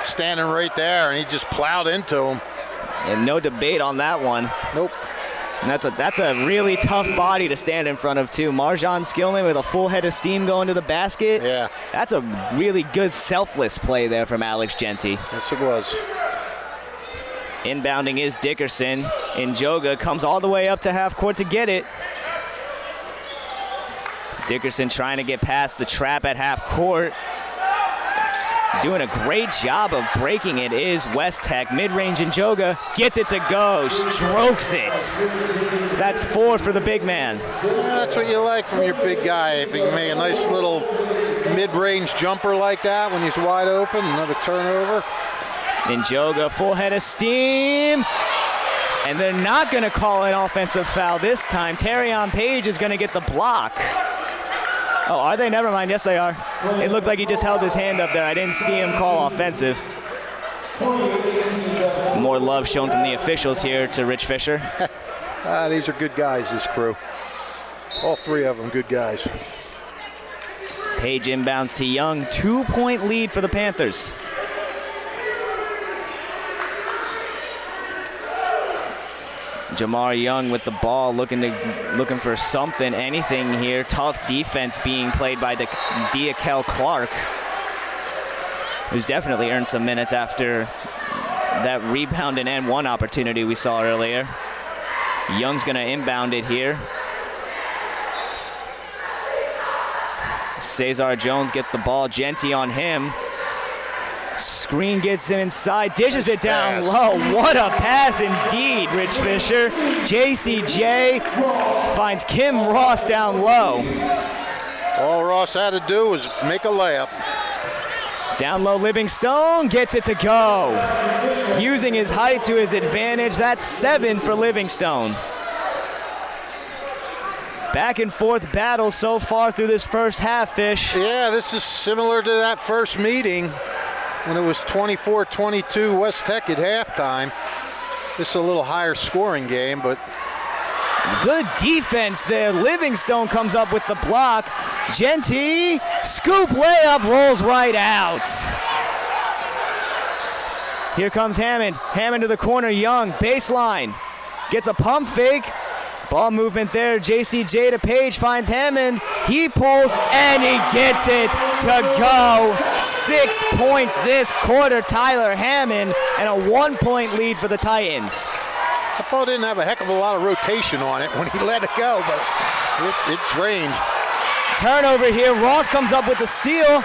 standing right there, and he just plowed into him. And no debate on that one. Nope. And that's a really tough body to stand in front of, too. Marjan Skillman with a full head of steam going to the basket. Yeah. That's a really good selfless play there from Alex Genty. Yes, it was. Inbounding is Dickerson. Njoga comes all the way up to half court to get it. Dickerson trying to get past the trap at half court. Doing a great job of breaking it is WesTech. Mid-range Njoga gets it to go, strokes it. That's 4 for the big man. Yeah, that's what you like from your big guy. If he can make a nice little mid-range jumper like that when he's wide open, another turnover. Njoga, full head of steam. And they're not going to call an offensive foul this time. Terrion Page is going to get the block. Oh, are they? Never mind. Yes, they are. It looked like he just held his hand up there. I didn't see him call offensive. More love shown from the officials here to Rich Fisher. These are good guys, this crew. All 3 of them good guys. Page inbounds to Young. 2-point lead for the Panthers. Jamar Young with the ball, looking for something, anything here. Tough defense being played by Diakel Clark. who's definitely earned some minutes after that rebound and N1 opportunity we saw earlier. Young's gonna inbound it here. Cesar Jones gets the ball, Genty on him. Screen gets him inside, dishes it down low. What a pass indeed, Rich Fisher. JCJ finds Kim Ross down low. All Ross had to do was make a layup. Down low, Livingstone gets it to go. Using his height to his advantage. That's 7 for Livingstone. Back and forth battle so far through this first half, Fish. Yeah, this is similar to that first meeting when it was 24-22 WesTech at halftime. This is a little higher scoring game, but good defense there. Livingstone comes up with the block. Genty, scoop layup, rolls right out. Here comes Hammond. Hammond to the corner, Young, baseline. Gets a pump fake. Ball movement there. JCJ to Page, finds Hammond. He pulls, and he gets it to go. 6 points this quarter, Tyler Hammond, and a 1-point lead for the Titans. I thought it didn't have a heck of a lot of rotation on it when he let it go, but it drained. Turnover here. Ross comes up with the steal.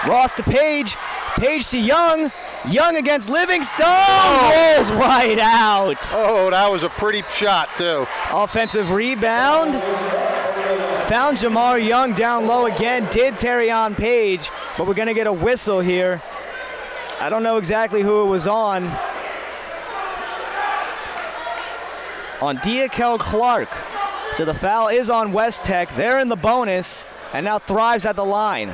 Ross to Page. Page to Young. Young against Livingstone. Rolls right out. Oh, that was a pretty shot, too. Offensive rebound. Found Jamar Young down low again. Did Terrion Page, but we're going to get a whistle here. I don't know exactly who it was on. On Diakel Clark. So the foul is on WesTech. They're in the bonus, and now Thrive's at the line.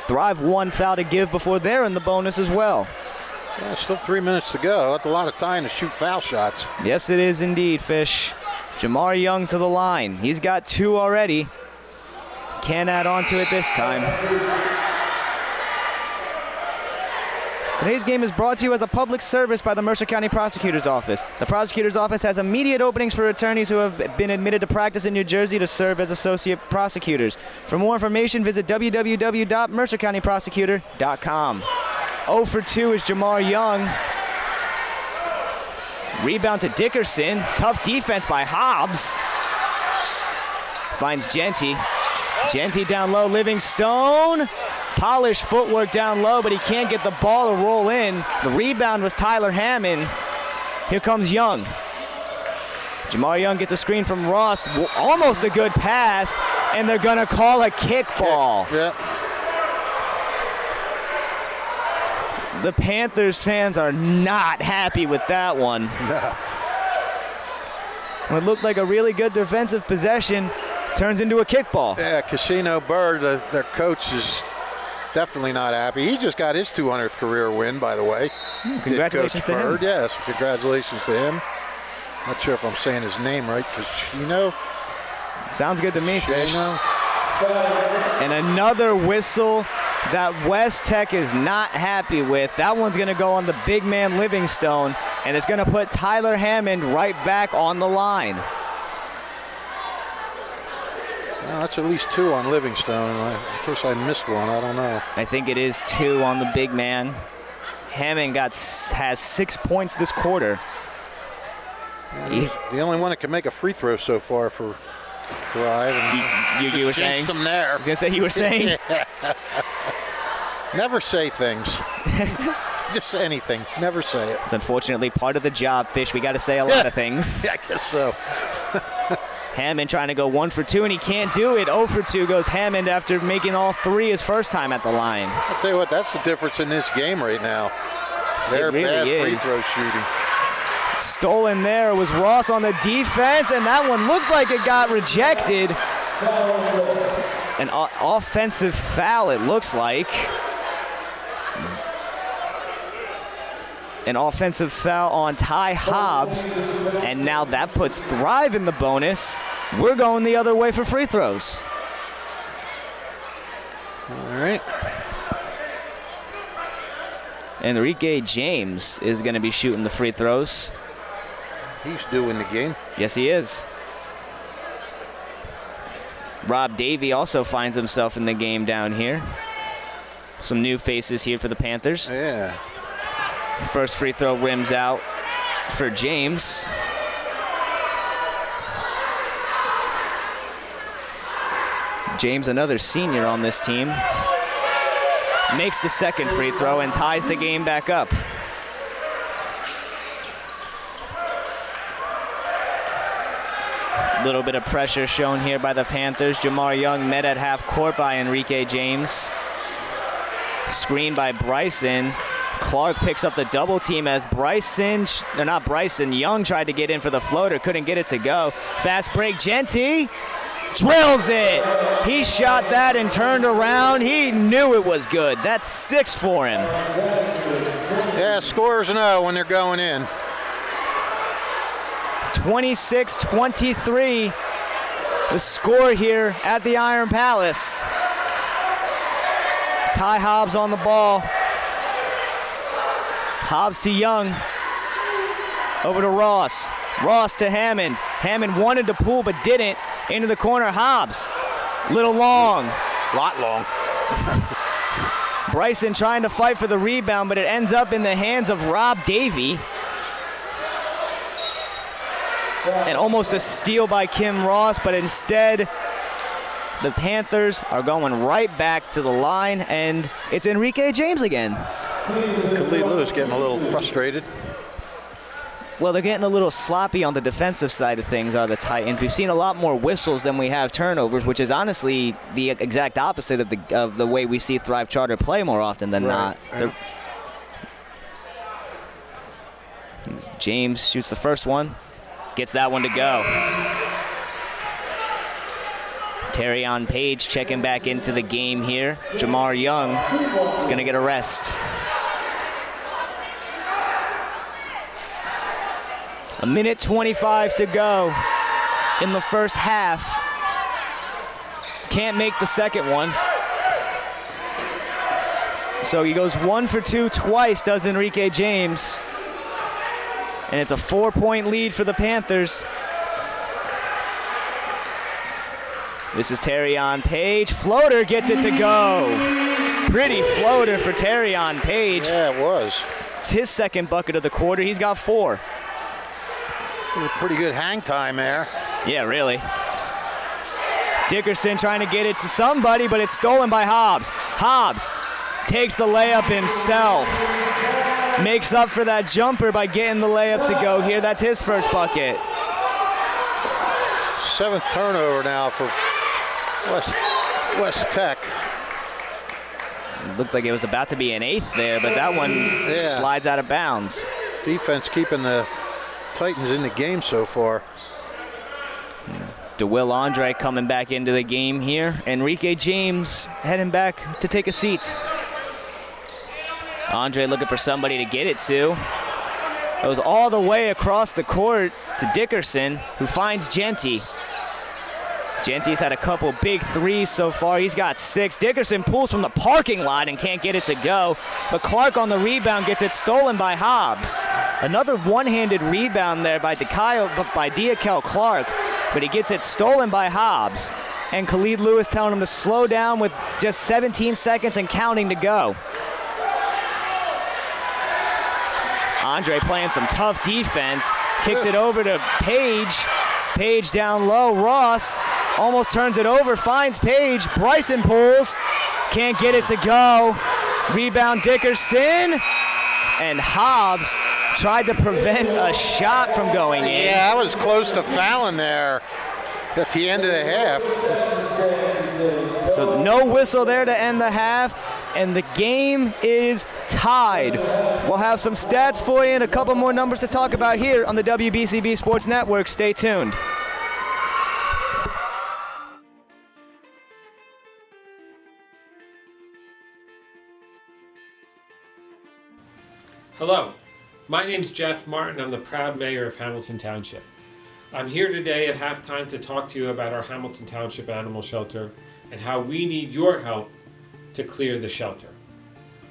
Thrive 1 foul to give before they're in the bonus as well. Yeah, still 3 minutes to go. That's a lot of time to shoot foul shots. Yes, it is indeed, Fish. Jamar Young to the line. He's got 2 already. Can't add on to it this time. Today's game is brought to you as a public service by the Mercer County Prosecutor's Office. The Prosecutor's Office has immediate openings for attorneys who have been admitted to practice in New Jersey to serve as associate prosecutors. For more information, visit www.mercercountyprosecutor.com. 0 for 2 is Jamar Young. Rebound to Dickerson. Tough defense by Hobbs. Finds Genty. Genty down low, Livingstone. Polished footwork down low, but he can't get the ball to roll in. The rebound was Tyler Hammond. Here comes Young. Jamar Young gets a screen from Ross. Almost a good pass, and they're going to call a kickball. Yeah. The Panthers fans are not happy with that one. No. What looked like a really good defensive possession turns into a kickball. Yeah, Casino Bird, their coach, is definitely not happy. He just got his 200th career win, by the way. Congratulations to him. Yes, congratulations to him. Not sure if I'm saying his name right, Casino. Sounds good to me, Fish. Casino. And another whistle that WesTech is not happy with. That one's going to go on the big man Livingstone, and it's going to put Tyler Hammond right back on the line. Well, that's at least 2 on Livingstone. In case I missed one, I don't know. I think it is 2 on the big man. Hammond has 6 points this quarter. He's the only one that can make a free throw so far for Thrive. You were saying? Them there. I was going to say you were saying? Never say things. Just anything. Never say it. It's unfortunately part of the job, Fish. We got to say a lot of things. Yeah, I guess so. Hammond trying to go 1 for 2, and he can't do it. 0 for 2 goes Hammond after making all 3 his first time at the line. I'll tell you what, that's the difference in this game right now. They're really bad free is. throw shooting. Stolen there was Ross on the defense, and that one looked like it got rejected. An offensive foul, it looks like. An offensive foul on Ty Hobbs, and now that puts Thrive in the bonus. We're going the other way for free throws. All right. Enrique James is going to be shooting the free throws. He's due in the game. Yes, he is. Rob Davey also finds himself in the game down here. Some new faces here for the Panthers. Yeah. First free throw rims out for James. James, another senior on this team, makes the second free throw and ties the game back up. Little bit of pressure shown here by the Panthers. Jamar Young met at half court by Enrique James. Screen by Bryson. Clark picks up the double team as Young tried to get in for the floater, couldn't get it to go. Fast break, Genty drills it. He shot that and turned around. He knew it was good. That's 6 for him. Yeah, scorers know when they're going in. 26-23, the score here at the Iron Palace. Ty Hobbs on the ball. Hobbs to Young. Over to Ross. Ross to Hammond. Hammond wanted to pull but didn't. Into the corner, Hobbs. Little long. Lot long. Bryson trying to fight for the rebound, but it ends up in the hands of Rob Davey. And almost a steal by Kim Ross, but instead the Panthers are going right back to the line, and it's Enrique James again. Khalid Lewis getting a little frustrated. Well, they're getting a little sloppy on the defensive side of things, are the Titans. We've seen a lot more whistles than we have turnovers, which is honestly the exact opposite of the way we see Thrive Charter play more often than not. James shoots the first one. Gets that one to go. Terrion Page checking back into the game here. Jamar Young is going to get a rest. A minute 25 to go in the first half. Can't make the second one. So he goes 1 for 2 twice, does Enrique James. And it's a 4-point lead for the Panthers. This is Terrion Page. Floater gets it to go. Pretty floater for Terrion Page. Yeah, it was. It's his second bucket of the quarter. He's got 4. Pretty good hang time there. Yeah, really. Dickerson trying to get it to somebody, but it's stolen by Hobbs. Hobbs takes the layup himself. Makes up for that jumper by getting the layup to go here. That's his first bucket. 7th turnover now for WesTech. It looked like it was about to be an 8th there, but that one slides out of bounds. Defense keeping the Titans in the game so far. DeWill Andre coming back into the game here. Enrique James heading back to take a seat. Andre looking for somebody to get it to. Goes all the way across the court to Dickerson, who finds Genty. Genty's had a couple big threes so far. He's got 6. Dickerson pulls from the parking lot and can't get it to go. But Clark on the rebound gets it stolen by Hobbs. Another one-handed rebound there by Diakel Clark, but he gets it stolen by Hobbs. And Khalid Lewis telling him to slow down with just 17 seconds and counting to go. Andre playing some tough defense. Kicks it over to Page. Page down low. Ross almost turns it over. Finds Page. Bryson pulls. Can't get it to go. Rebound Dickerson. And Hobbs tried to prevent a shot from going in. Yeah, that was close to fouling there at the end of the half. So no whistle there to end the half, and the game is tied. We'll have some stats for you and a couple more numbers to talk about here on the WBCB Sports Network. Stay tuned. Hello, my name's Jeff Martin. I'm the proud mayor of Hamilton Township. I'm here today at halftime to talk to you about our Hamilton Township Animal Shelter and how we need your help to clear the shelter.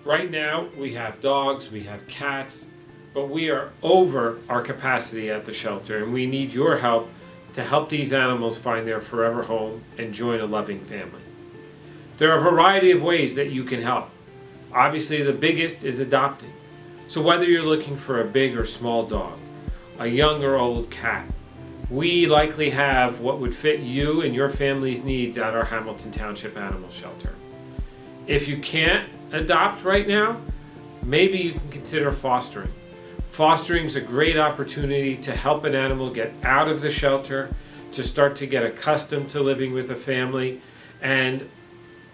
Right now, we have dogs, we have cats, but we are over our capacity at the shelter, and we need your help to help these animals find their forever home and join a loving family. There are a variety of ways that you can help. Obviously, the biggest is adopting. So whether you're looking for a big or small dog, a young or old cat, we likely have what would fit you and your family's needs at our Hamilton Township Animal Shelter. If you can't adopt right now, maybe you can consider fostering. Fostering is a great opportunity to help an animal get out of the shelter, to start to get accustomed to living with a family, and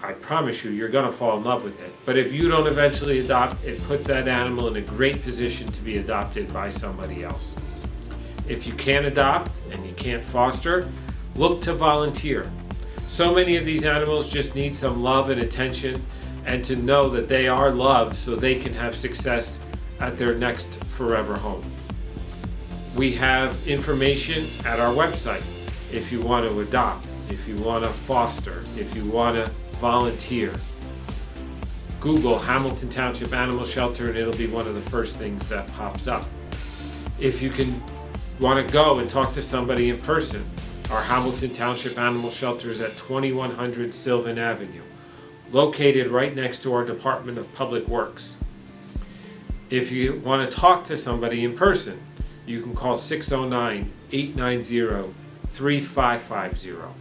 I promise you, you're going to fall in love with it. But if you don't eventually adopt, it puts that animal in a great position to be adopted by somebody else. If you can't adopt and you can't foster, look to volunteer. So many of these animals just need some love and attention, and to know that they are loved so they can have success at their next forever home. We have information at our website if you want to adopt, if you want to foster, if you want to volunteer. Google Hamilton Township Animal Shelter and it'll be one of the first things that pops up. If you want to go and talk to somebody in person, our Hamilton Township Animal Shelter is at 2100 Sylvan Avenue, located right next to our Department of Public Works. If you want to talk to somebody in person, you can call 609-890-3550.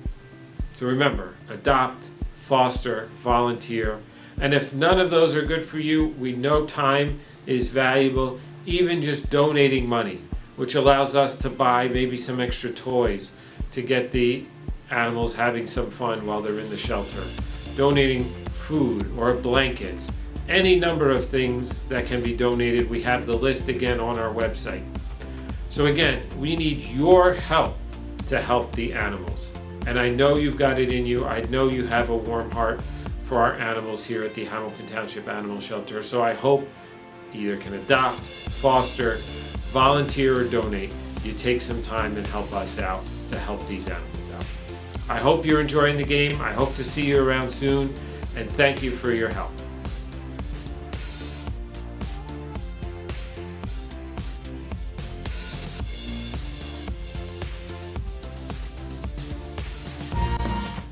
So remember, adopt, foster, volunteer, and if none of those are good for you, we know time is valuable, even just donating money, which allows us to buy maybe some extra toys to get the animals having some fun while they're in the shelter. Donating food or blankets, any number of things that can be donated. We have the list again on our website. So again, we need your help to help the animals. And I know you've got it in you. I know you have a warm heart for our animals here at the Hamilton Township Animal Shelter. So I hope either can adopt, foster, volunteer, or donate. You take some time and help us out to help these animals out. I hope you're enjoying the game. I hope to see you around soon. And thank you for your help.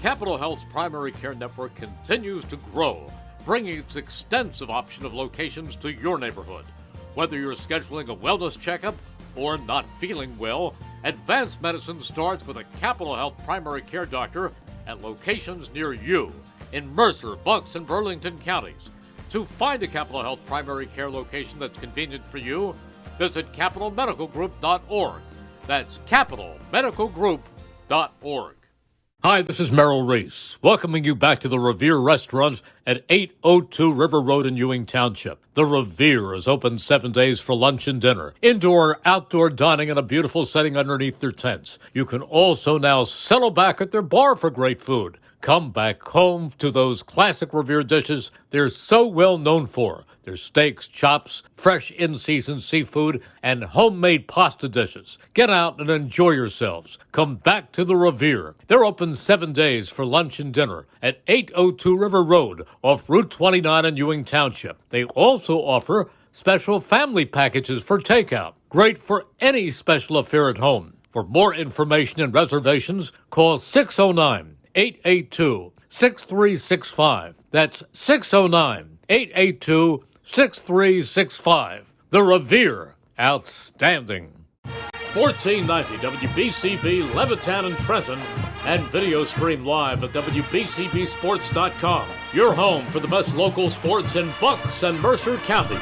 Capital Health's primary care network continues to grow, bringing its extensive option of locations to your neighborhood. Whether you're scheduling a wellness checkup or not feeling well, advanced medicine starts with a Capital Health primary care doctor at locations near you in Mercer, Bucks, and Burlington counties. To find a Capital Health primary care location that's convenient for you, visit capitalmedicalgroup.org. That's capitalmedicalgroup.org. Hi, this is Merrill Reese, welcoming you back to the Revere Restaurant at 802 River Road in Ewing Township. The Revere is open 7 days for lunch and dinner, indoor and outdoor dining in a beautiful setting underneath their tents. You can also now settle back at their bar for great food. Come back home to those classic Revere dishes they're so well known for. Their steaks, chops, fresh in-season seafood, and homemade pasta dishes. Get out and enjoy yourselves. Come back to the Revere. They're open 7 days for lunch and dinner at 802 River Road off Route 29 in Ewing Township. They also offer special family packages for takeout. Great for any special affair at home. For more information and reservations, call 609-882-6365. That's 609-882-6365. The Revere. Outstanding. 1490 WBCB Levittown and Trenton, and video stream live at WBCBSports.com. Your home for the best local sports in Bucks and Mercer counties.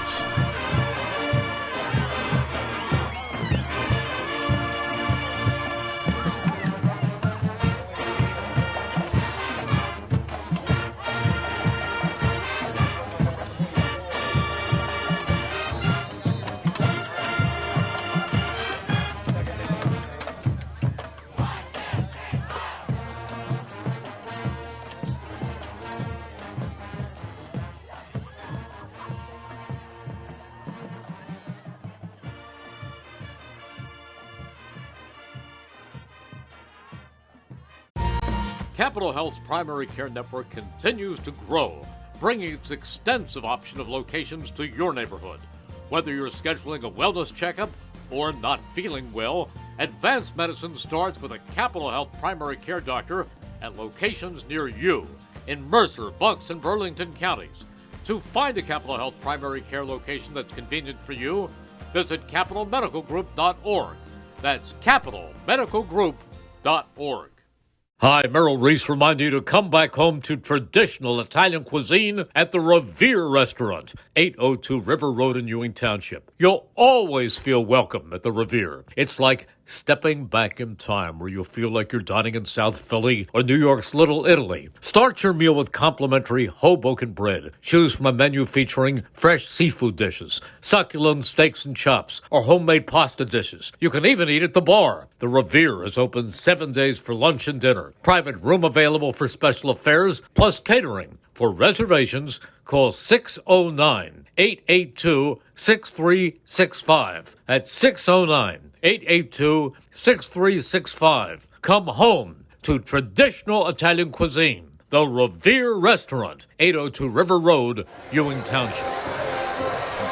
Capital Health's primary care network continues to grow, bringing its extensive option of locations to your neighborhood. Whether you're scheduling a wellness checkup or not feeling well, advanced medicine starts with a Capital Health primary care doctor at locations near you in Mercer, Bucks, and Burlington counties. To find a Capital Health primary care location that's convenient for you, visit capitalmedicalgroup.org. That's capitalmedicalgroup.org. Hi, Merrill Reese reminding you to come back home to traditional Italian cuisine at the Revere Restaurant, 802 River Road in Ewing Township. You'll always feel welcome at the Revere. It's like stepping back in time where you'll feel like you're dining in South Philly or New York's Little Italy. Start your meal with complimentary Hoboken bread. Choose from a menu featuring fresh seafood dishes, succulent steaks and chops, or homemade pasta dishes. You can even eat at the bar. The Revere is open 7 days for lunch and dinner. Private room available for special affairs, plus catering. For reservations, call 609-882-6365. That's 609-882-6365. Come home to traditional Italian cuisine. The Revere Restaurant, 802 River Road, Ewing Township.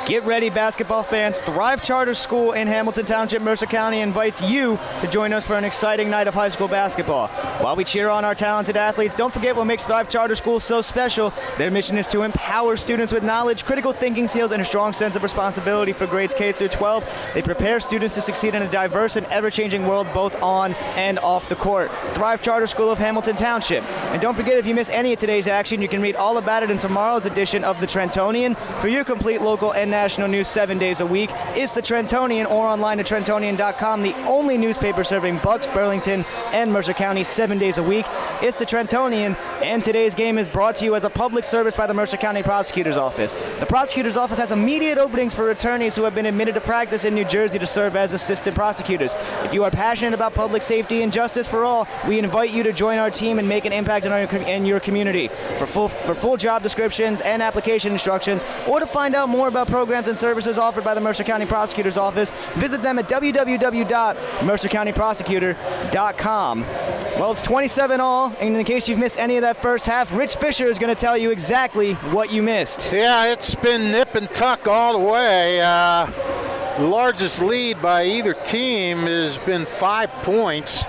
Get ready, basketball fans. Thrive Charter School in Hamilton Township, Mercer County invites you to join us for an exciting night of high school basketball. While we cheer on our talented athletes, don't forget what makes Thrive Charter School so special. Their mission is to empower students with knowledge, critical thinking skills, and a strong sense of responsibility for grades K through 12. They prepare students to succeed in a diverse and ever-changing world, both on and off the court. Thrive Charter School of Hamilton Township. And don't forget, if you miss any of today's action, you can read all about it in tomorrow's edition of the Trentonian. For your complete local and national news 7 days a week, it's the Trentonian, or online at Trentonian.com, the only newspaper serving Bucks, Burlington, and Mercer County 7 days a week. It's the Trentonian, and today's game is brought to you as a public service by the Mercer County Prosecutor's Office. The Prosecutor's Office has immediate openings for attorneys who have been admitted to practice in New Jersey to serve as assistant prosecutors. If you are passionate about public safety and justice for all, we invite you to join our team and make an impact in your community. For full job descriptions and application instructions, or to find out more about programs and services offered by the Mercer County Prosecutor's Office, visit them at www.mercercountyprosecutor.com. Well, it's 27-all, and in case you've missed any of that first half, Rich Fisher is going to tell you exactly what you missed. Yeah, it's been nip and tuck all the way. The largest lead by either team has been 5 points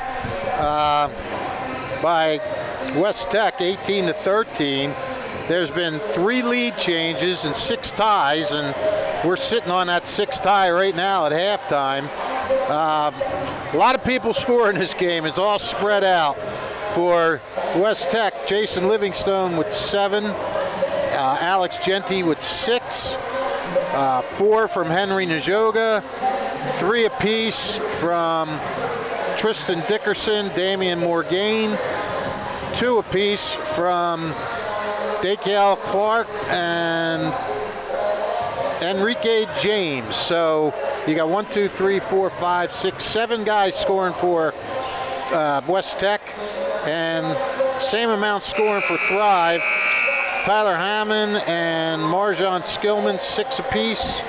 by WesTech, 18-13. There's been 3 lead changes and 6 ties, and we're sitting on that 6th tie right now at halftime. A lot of people score in this game. It's all spread out. For WesTech, Jason Livingstone with 7, Alex Genty with 6, 4 from Henry Njoga, 3 apiece from Tristan Dickerson, Damian Morgaine, 2 apiece from Daykel Clark and Enrique James. So you got 1, 2, 3, 4, 5, 6, 7 guys scoring for WesTech, and same amount scoring for Thrive. Tyler Hammond and Marjan Skillman, 6 apiece.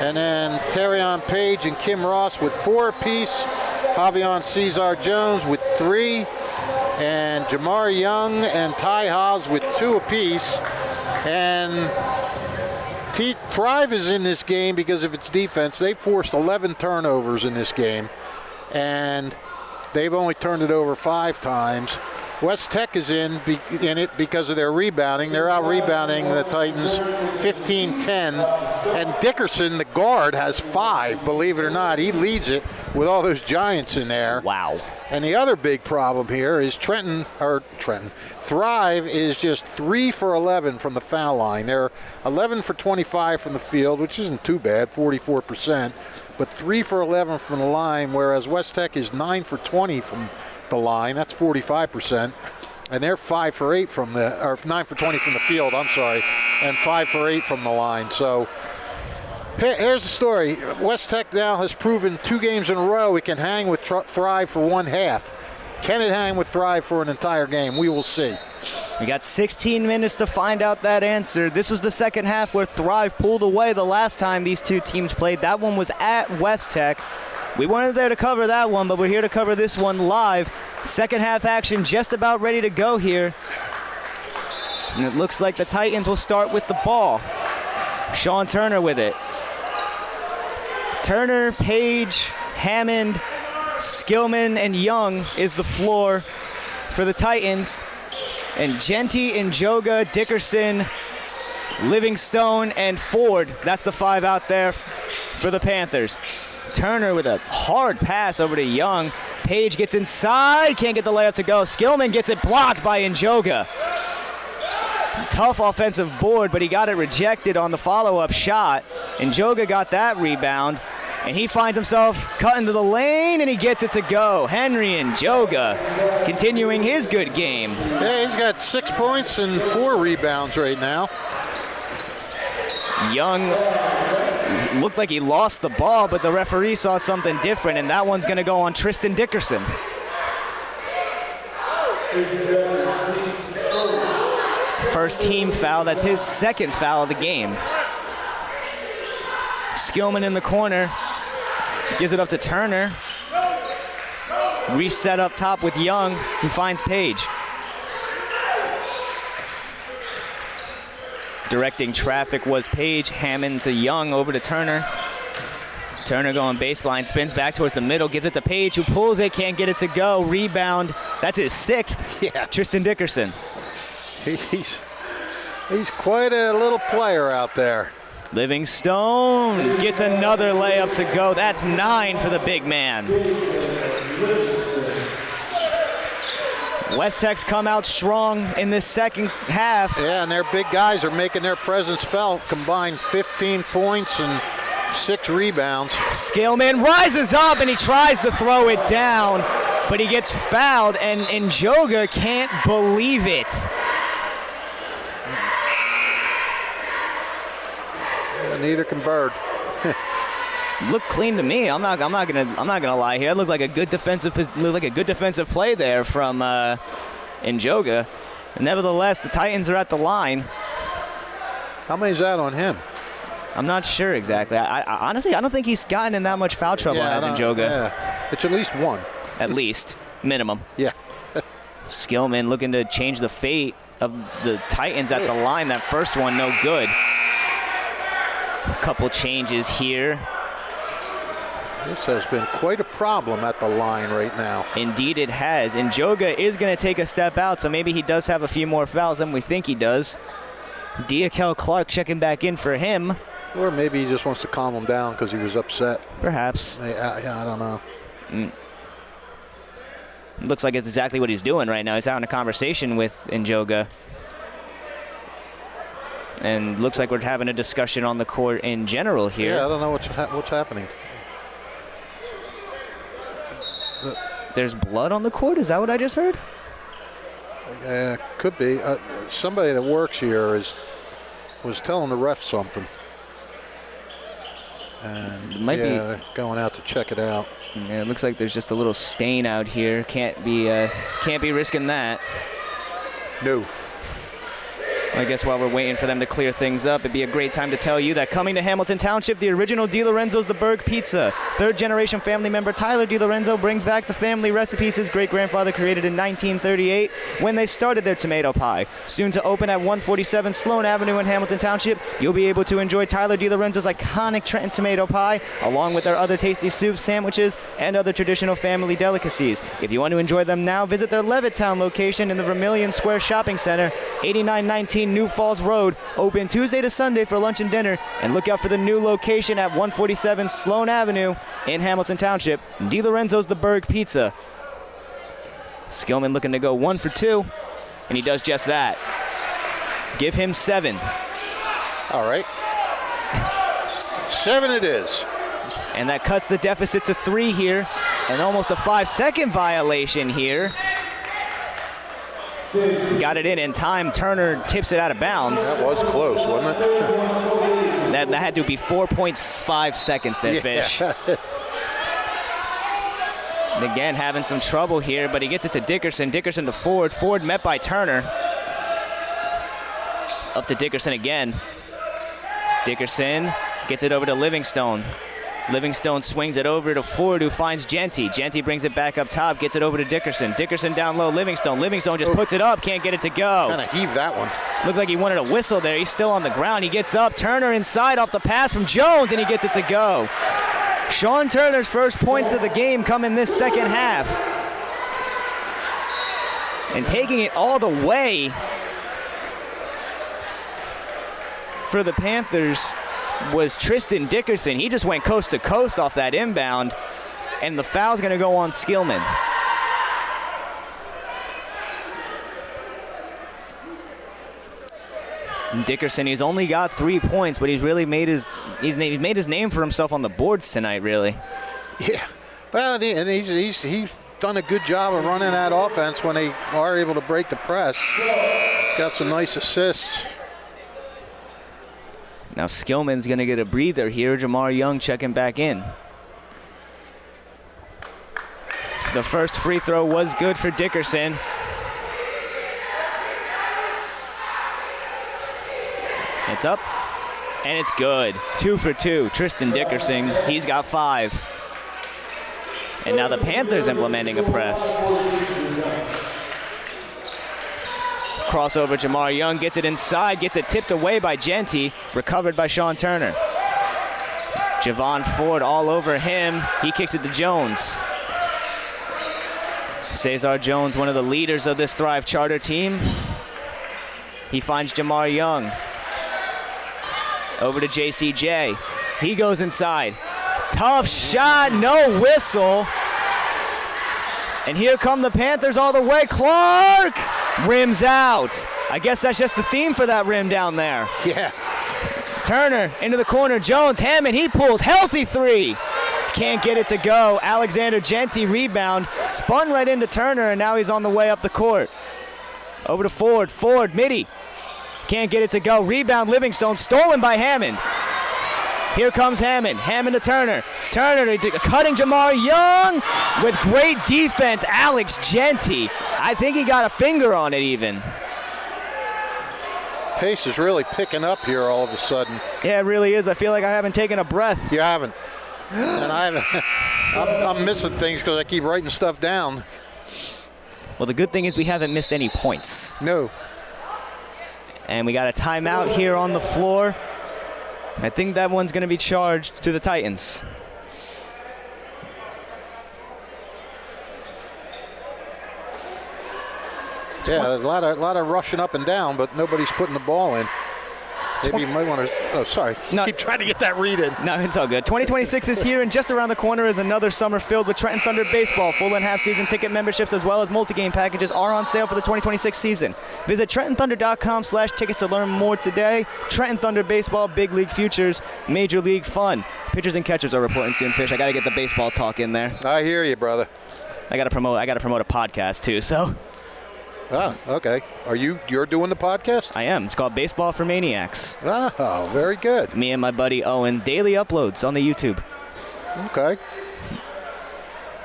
And then Terrion Page and Kim Ross with 4 apiece. Javion Cesar Jones with 3. And Jamar Young and Ty Hobbs with 2 apiece. And Thrive is in this game because of its defense. They forced 11 turnovers in this game, and they've only turned it over 5 times. WesTech is in it because of their rebounding. They're out rebounding the Titans 15-10. And Dickerson, the guard, has 5, believe it or not. He leads it with all those giants in there. Wow. And the other big problem here is Thrive is just 3 for 11 from the foul line. They're 11 for 25 from the field, which isn't too bad, 44%, but 3 for 11 from the line, whereas WesTech is 9 for 20 from the line. That's 45%. And they're 5 for 8 from or 9 for 20 from the field, I'm sorry, and 5 for 8 from the line. So here's the story. WesTech now has proven 2 games in a row it can hang with Thrive for 1 half. Can it hang with Thrive for an entire game? We will see. We got 16 minutes to find out that answer. This was the second half where Thrive pulled away the last time these 2 teams played. That one was at WesTech. We weren't there to cover that one, but we're here to cover this one live. Second half action just about ready to go here. And it looks like the Titans will start with the ball. Sean Turner with it. Turner, Page, Hammond, Skillman, and Young is the floor for the Titans. And Genty, Njoga, Dickerson, Livingstone and Ford. That's the 5 out there for the Panthers. Turner with a hard pass over to Young. Page gets inside, can't get the layup to go. Skillman gets it blocked by Njoga. Tough offensive board, but he got it rejected on the follow-up shot. Njoga got that rebound, and he finds himself cutting to the lane, and he gets it to go. Henry Njoga continuing his good game. Yeah, he's got 6 points and 4 rebounds right now. Young looked like he lost the ball, but the referee saw something different, and that one's going to go on Tristan Dickerson. First team foul. That's his second foul of the game. Skillman in the corner. Gives it up to Turner. Reset up top with Young, who finds Page. Directing traffic was Page. Hammond to Young, over to Turner. Turner going baseline, spins back towards the middle, gives it to Page, who pulls it, can't get it to go. Rebound. That's his 6th. Yeah. Tristan Dickerson. He's quite a little player out there. Livingstone gets another layup to go. That's 9 for the big man. WesTech's come out strong in this second half. Yeah, and their big guys are making their presence felt. Combined 15 points and 6 rebounds. Skillman rises up and he tries to throw it down, but he gets fouled, and Njoga can't believe it. Neither can Bird. Looked clean to me. I'm not gonna lie here. It looked like a good defensive play there from Njoga. Nevertheless, the Titans are at the line. How many is that on him? I'm not sure exactly. I honestly, I don't think he's gotten in that much foul trouble as Njoga. Yeah, it's at least 1. At least, minimum. Yeah. Skillman looking to change the fate of the Titans at the line. That first one, no good. A couple changes here. This has been quite a problem at the line right now. Indeed it has. Njoga is going to take a step out, so maybe he does have a few more fouls than we think he does. Diakel Clark checking back in for him. Or maybe he just wants to calm him down because he was upset. Perhaps. I don't know. Looks like it's exactly what he's doing right now. He's having a conversation with Njoga. And looks like we're having a discussion on the court in general here. Yeah, I don't know what's happening. There's blood on the court? Is that what I just heard? Could be. Somebody that works here was telling the ref something. And they're going out to check it out. Yeah, it looks like there's just a little stain out here. Can't be risking that. No. I guess while we're waiting for them to clear things up, it'd be a great time to tell you that coming to Hamilton Township, the original DiLorenzo's The Berg Pizza. Third-generation family member Tyler DiLorenzo brings back the family recipes his great-grandfather created in 1938 when they started their tomato pie. Soon to open at 147 Sloan Avenue in Hamilton Township, you'll be able to enjoy Tyler DiLorenzo's iconic Trenton tomato pie, along with their other tasty soups, sandwiches, and other traditional family delicacies. If you want to enjoy them now, visit their Levittown location in the Vermilion Square Shopping Center, 8919 New Falls Road, open Tuesday to Sunday for lunch and dinner, and look out for the new location at 147 Sloan Avenue in Hamilton Township. DiLorenzo's The Berg Pizza. Skillman looking to go 1 for 2, and he does just that. Give him 7. All right. 7 it is. And that cuts the deficit to 3 here, and almost a 5-second violation here. Got it in time. Turner tips it out of bounds. That was close, wasn't it? That had to be 4.5 seconds there, Fish. And again, having some trouble here, but he gets it to Dickerson. Dickerson to Ford. Ford met by Turner. Up to Dickerson again. Dickerson gets it over to Livingstone. Livingstone swings it over to Ford, who finds Genty. Genty brings it back up top, gets it over to Dickerson. Dickerson down low, Livingstone. Livingstone just puts it up, can't get it to go. Kind of heaved that one. Looked like he wanted a whistle there. He's still on the ground. He gets up. Turner inside off the pass from Jones, and he gets it to go. Sean Turner's first points of the game come in this second half. And taking it all the way for the Panthers was Tristan Dickerson. He just went coast to coast off that inbound, and the foul's going to go on Skillman. Dickerson, he's only got 3 points, but he's really made his name for himself on the boards tonight, really. Yeah, well, and he's done a good job of running that offense when they are able to break the press. Got some nice assists. Now Skillman's going to get a breather here. Jamar Young checking back in. The first free throw was good for Dickerson. It's up, and it's good. 2 for 2. Tristan Dickerson, he's got 5. And now the Panthers implementing a press. Crossover, Jamar Young gets it inside, gets it tipped away by Genty, recovered by Sean Turner. Javon Ford all over him. He kicks it to Jones. Cesar Jones, one of the leaders of this Thrive Charter team. He finds Jamar Young. Over to JCJ. He goes inside. Tough shot, no whistle. And here come the Panthers all the way. Clark rims out. I guess that's just the theme for that rim down there. Yeah. Turner into the corner. Jones, Hammond, he pulls. Healthy 3. Can't get it to go. Alexander Genty rebound. Spun right into Turner, and now he's on the way up the court. Over to Ford. Ford, midi. Can't get it to go. Rebound, Livingstone, stolen by Hammond. Here comes Hammond. Hammond to Turner. Turner cutting Jamar Young with great defense. Alex Genty. I think he got a finger on it even. Pace is really picking up here all of a sudden. Yeah, it really is. I feel like I haven't taken a breath. You haven't. And I haven't. I'm missing things because I keep writing stuff down. Well, the good thing is we haven't missed any points. No. And we got a timeout here on the floor. I think that one's going to be charged to the Titans. Yeah, a lot of rushing up and down, but nobody's putting the ball in. Maybe you might want to. Oh, sorry. No. Keep trying to get that read in. No, it's all good. 2026 is here, and just around the corner is another summer filled with Trenton Thunder baseball. Full and half-season ticket memberships as well as multi-game packages are on sale for the 2026 season. Visit TrentonThunder.com/tickets to learn more today. Trenton Thunder baseball, big league futures, major league fun. Pitchers and catchers are reporting soon. Fish, I got to get the baseball talk in there. I hear you, brother. I got to promote a podcast too. So. Ah, okay. You're doing the podcast? I am. It's called Baseball for Maniacs. Oh, very good. Me and my buddy Owen. Daily uploads on the YouTube. Okay.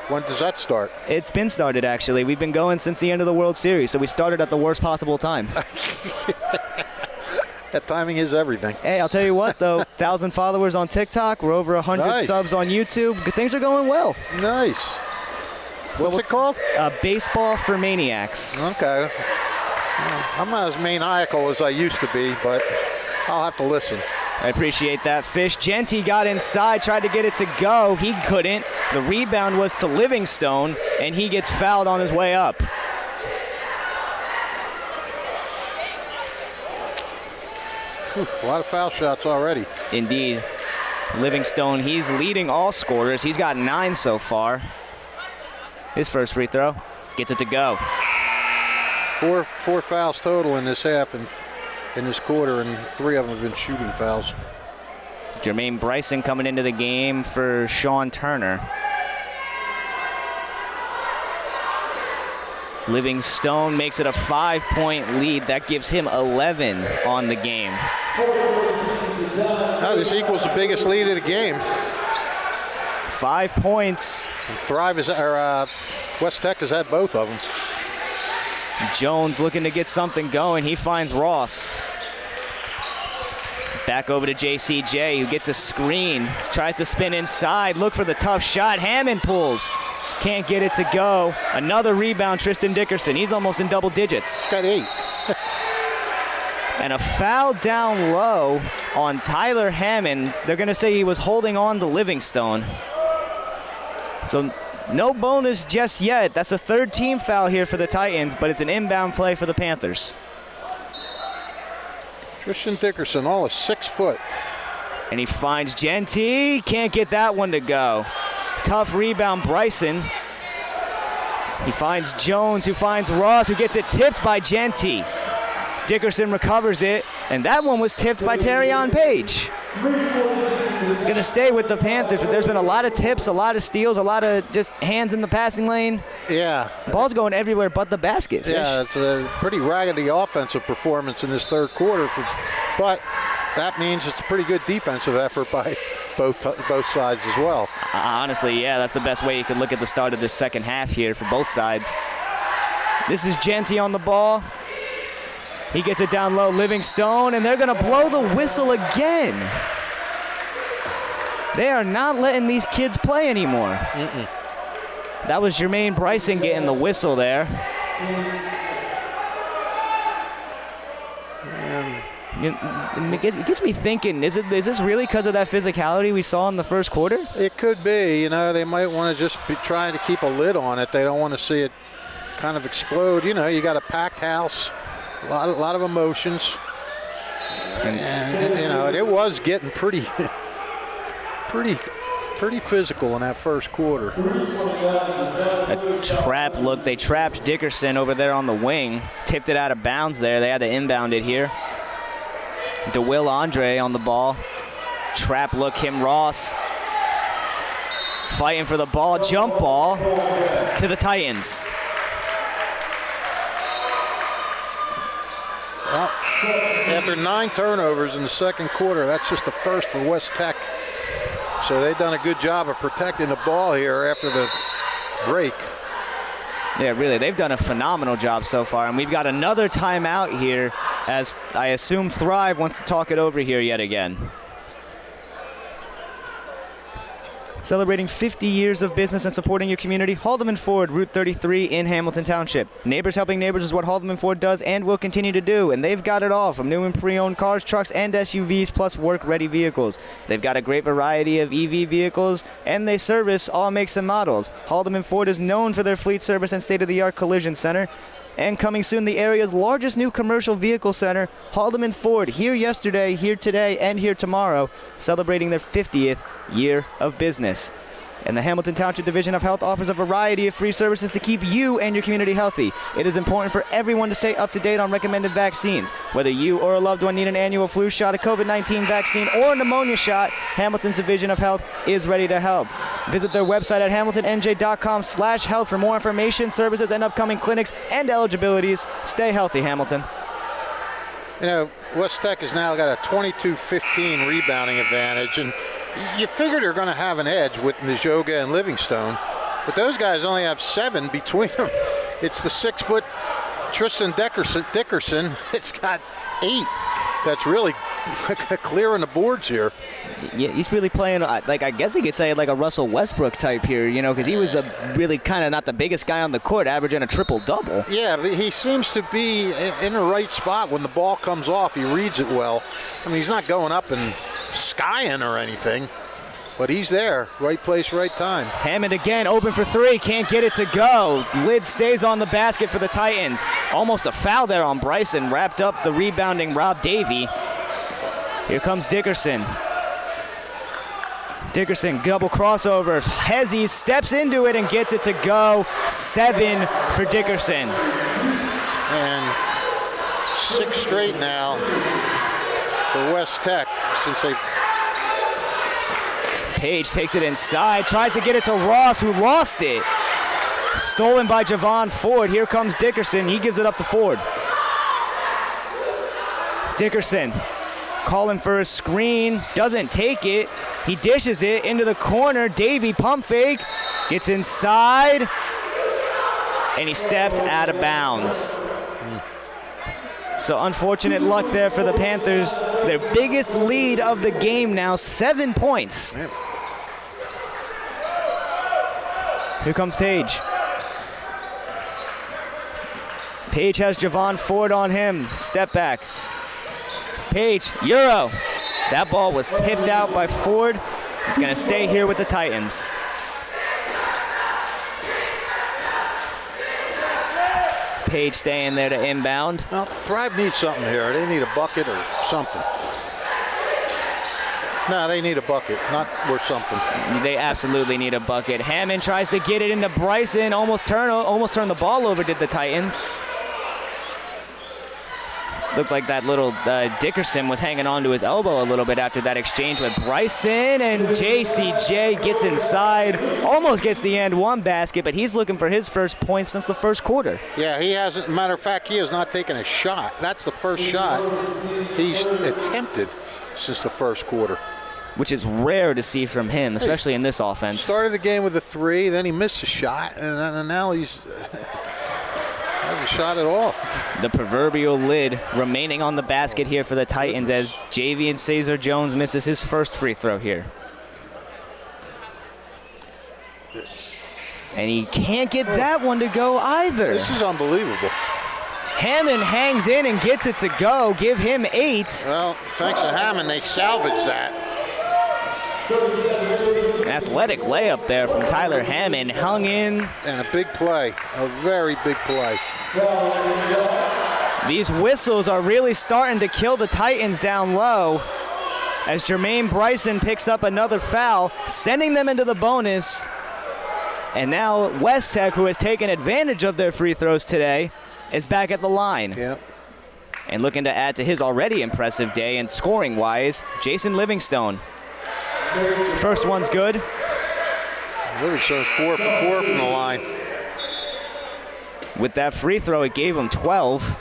When does that start? It's been started, actually. We've been going since the end of the World Series, so we started at the worst possible time. That timing is everything. Hey, I'll tell you what, though. 1,000 followers on TikTok. We're over 100 subs on YouTube. Things are going well. Nice. What's it called? Baseball for Maniacs. Okay. I'm not as maniacal as I used to be, but I'll have to listen. I appreciate that, Fish. Genty got inside, tried to get it to go. He couldn't. The rebound was to Livingstone, and he gets fouled on his way up. Whew, a lot of foul shots already. Indeed. Livingstone, he's leading all scorers. He's got 9 so far. His first free throw gets it to go. Four fouls total in this half and in this quarter, and 3 of them have been shooting fouls. Jermaine Bryson coming into the game for Sean Turner. Livingstone makes it a 5-point lead. That gives him 11 on the game. Now this equals the biggest lead of the game. 5 points. WesTech has had both of them. Jones looking to get something going. He finds Ross. Back over to JCJ, who gets a screen. Tries to spin inside. Look for the tough shot. Hammond pulls. Can't get it to go. Another rebound, Tristan Dickerson. He's almost in double digits. He's got 8. And a foul down low on Tyler Hammond. They're going to say he was holding on to Livingstone. So no bonus just yet. That's a 3rd team foul here for the Titans, but it's an inbound play for the Panthers. Tristan Dickerson, all of 6 foot. And he finds Genty. Can't get that one to go. Tough rebound, Bryson. He finds Jones, who finds Ross, who gets it tipped by Genty. Dickerson recovers it, and that one was tipped by Terrion Page. It's going to stay with the Panthers, but there's been a lot of tips, a lot of steals, a lot of just hands in the passing lane. Yeah. Ball's going everywhere but the basket, Fish. Yeah, it's a pretty raggedy offensive performance in this third quarter, but that means it's a pretty good defensive effort by both sides as well. Honestly, yeah, that's the best way you could look at the start of this second half here for both sides. This is Genty on the ball. He gets it down low, Livingstone, and they're going to blow the whistle again. They are not letting these kids play anymore. That was Jermaine Bryson getting the whistle there. It gets me thinking, is this really because of that physicality we saw in the first quarter? It could be. You know, they might want to just be trying to keep a lid on it. They don't want to see it kind of explode. You know, you got a packed house, a lot of emotions. And you know, it was getting pretty physical in that first quarter. A trap look. They trapped Dickerson over there on the wing. Tipped it out of bounds there. They had to inbound it here. DeWill Andre on the ball. Trap look, Kim Ross. Fighting for the ball. Jump ball to the Titans. Well, after 9 turnovers in the second quarter, that's just the first for WesTech. So they've done a good job of protecting the ball here after the break. Yeah, really, they've done a phenomenal job so far. And we've got another timeout here as I assume Thrive wants to talk it over here yet again. Celebrating 50 years of business and supporting your community, Haldeman Ford, Route 33 in Hamilton Township. Neighbors helping neighbors is what Haldeman Ford does and will continue to do, and they've got it all, from new and pre-owned cars, trucks, and SUVs, plus work-ready vehicles. They've got a great variety of EV vehicles, and they service all makes and models. Haldeman Ford is known for their fleet service and state-of-the-art collision center. And coming soon, the area's largest new commercial vehicle center, Haldeman Ford, here yesterday, here today, and here tomorrow, celebrating their 50th year of business. And the Hamilton Township Division of Health offers a variety of free services to keep you and your community healthy. It is important for everyone to stay up to date on recommended vaccines. Whether you or a loved one need an annual flu shot, a COVID-19 vaccine, or a pneumonia shot, Hamilton's Division of Health is ready to help. Visit their website at hamiltonnj.com/health for more information, services, and upcoming clinics and eligibilities. Stay healthy, Hamilton. You know, WesTech has now got a 22-15 rebounding advantage, and you figure they're going to have an edge with Njoga and Livingstone, but those guys only have 7 between them. It's the 6-foot Tristan Dickerson. It's got 8. That's really clearing the boards here. Yeah, he's really playing, like, I guess you could say, like a Russell Westbrook type here, you know, because he was really kind of not the biggest guy on the court, averaging a triple-double. Yeah, but he seems to be in the right spot when the ball comes off. He reads it well. I mean, he's not going up and skying or anything, but he's there. Right place, right time. Hammond again, open for 3, can't get it to go. Lid stays on the basket for the Titans. Almost a foul there on Bryson, wrapped up the rebounding Rob Davey. Here comes Dickerson. Dickerson, double crossovers. Hezzy steps into it and gets it to go. 7 for Dickerson. And 6 straight now for WesTech since they... Page takes it inside, tries to get it to Ross, who lost it. Stolen by Javon Ford. Here comes Dickerson. He gives it up to Ford. Dickerson calling for a screen, doesn't take it. He dishes it into the corner. Davey pump fake, gets inside, and he stepped out of bounds. So unfortunate luck there for the Panthers. Their biggest lead of the game now, 7 points. Here comes Page. Page has Javon Ford on him. Step back. Page, Euro. That ball was tipped out by Ford. It's going to stay here with the Titans. Page staying there to inbound. Well, Thrive needs something here. They need a bucket or something. No, they need a bucket, not worth something. They absolutely need a bucket. Hammond tries to get it into Bryson. Almost turned the ball over, did the Titans. Looked like that little Dickerson was hanging on to his elbow a little bit after that exchange with Bryson, and JCJ gets inside, almost gets the and one basket, but he's looking for his first point since the first quarter. Yeah, he hasn't. Matter of fact, he has not taken a shot. That's the first shot he's attempted since the first quarter. Which is rare to see from him, especially in this offense. Started the game with a 3, then he missed a shot, and now he's hasn't shot at all. The proverbial lid remaining on the basket here for the Titans as Javian Cesar Jones misses his first free throw here. And he can't get that one to go either. This is unbelievable. Hammond hangs in and gets it to go. Give him 8. Well, thanks to Hammond, they salvaged that. An athletic layup there from Tyler Hammond, hung in. And a big play, a very big play. These whistles are really starting to kill the Titans down low as Jermaine Bryson picks up another foul, sending them into the bonus. And now WesTech, who has taken advantage of their free throws today, is back at the line. Yep. And looking to add to his already impressive day and scoring-wise, Jason Livingstone. First one's good. Livingstone's 4 for 4 from the line. With that free throw, it gave him 12.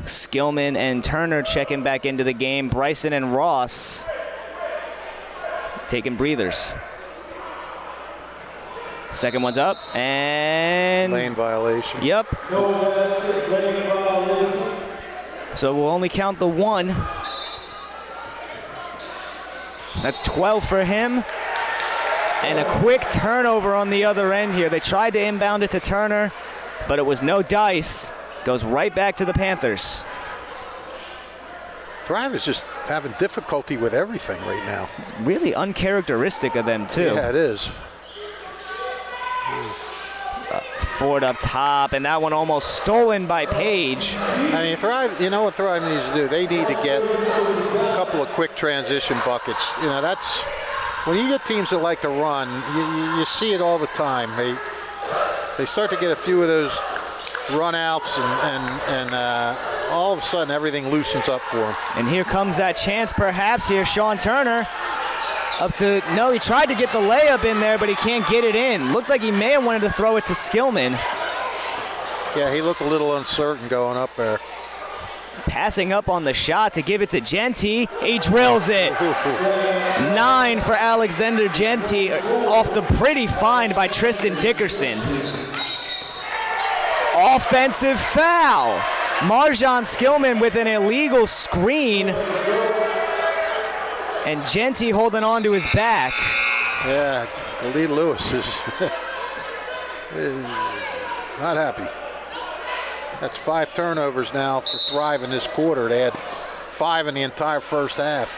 Skillman and Turner checking back into the game. Bryson and Ross taking breathers. Second one's up, and lane violation. Yep. So we'll only count the 1. That's 12 for him. And a quick turnover on the other end here. They tried to inbound it to Turner, but it was no dice. Goes right back to the Panthers. Thrive is just having difficulty with everything right now. It's really uncharacteristic of them, too. Yeah, it is. Ford up top, and that one almost stolen by Page. I mean, Thrive, you know what Thrive needs to do? They need to get a couple of quick transition buckets. You know, that's, when you get teams that like to run, you see it all the time. They start to get a few of those run outs, and all of a sudden everything loosens up for them. And here comes that chance perhaps here. Sean Turner up to, no, he tried to get the layup in there, but he can't get it in. Looked like he may have wanted to throw it to Skillman. Yeah, he looked a little uncertain going up there. Passing up on the shot to give it to Genty. He drills it. 9 for Alexander Genty off the pretty find by Tristan Dickerson. Offensive foul. Marjan Skillman with an illegal screen. And Genty holding on to his back. Yeah, Khalid Lewis is not happy. That's 5 turnovers now for Thrive in this quarter. They had 5 in the entire first half.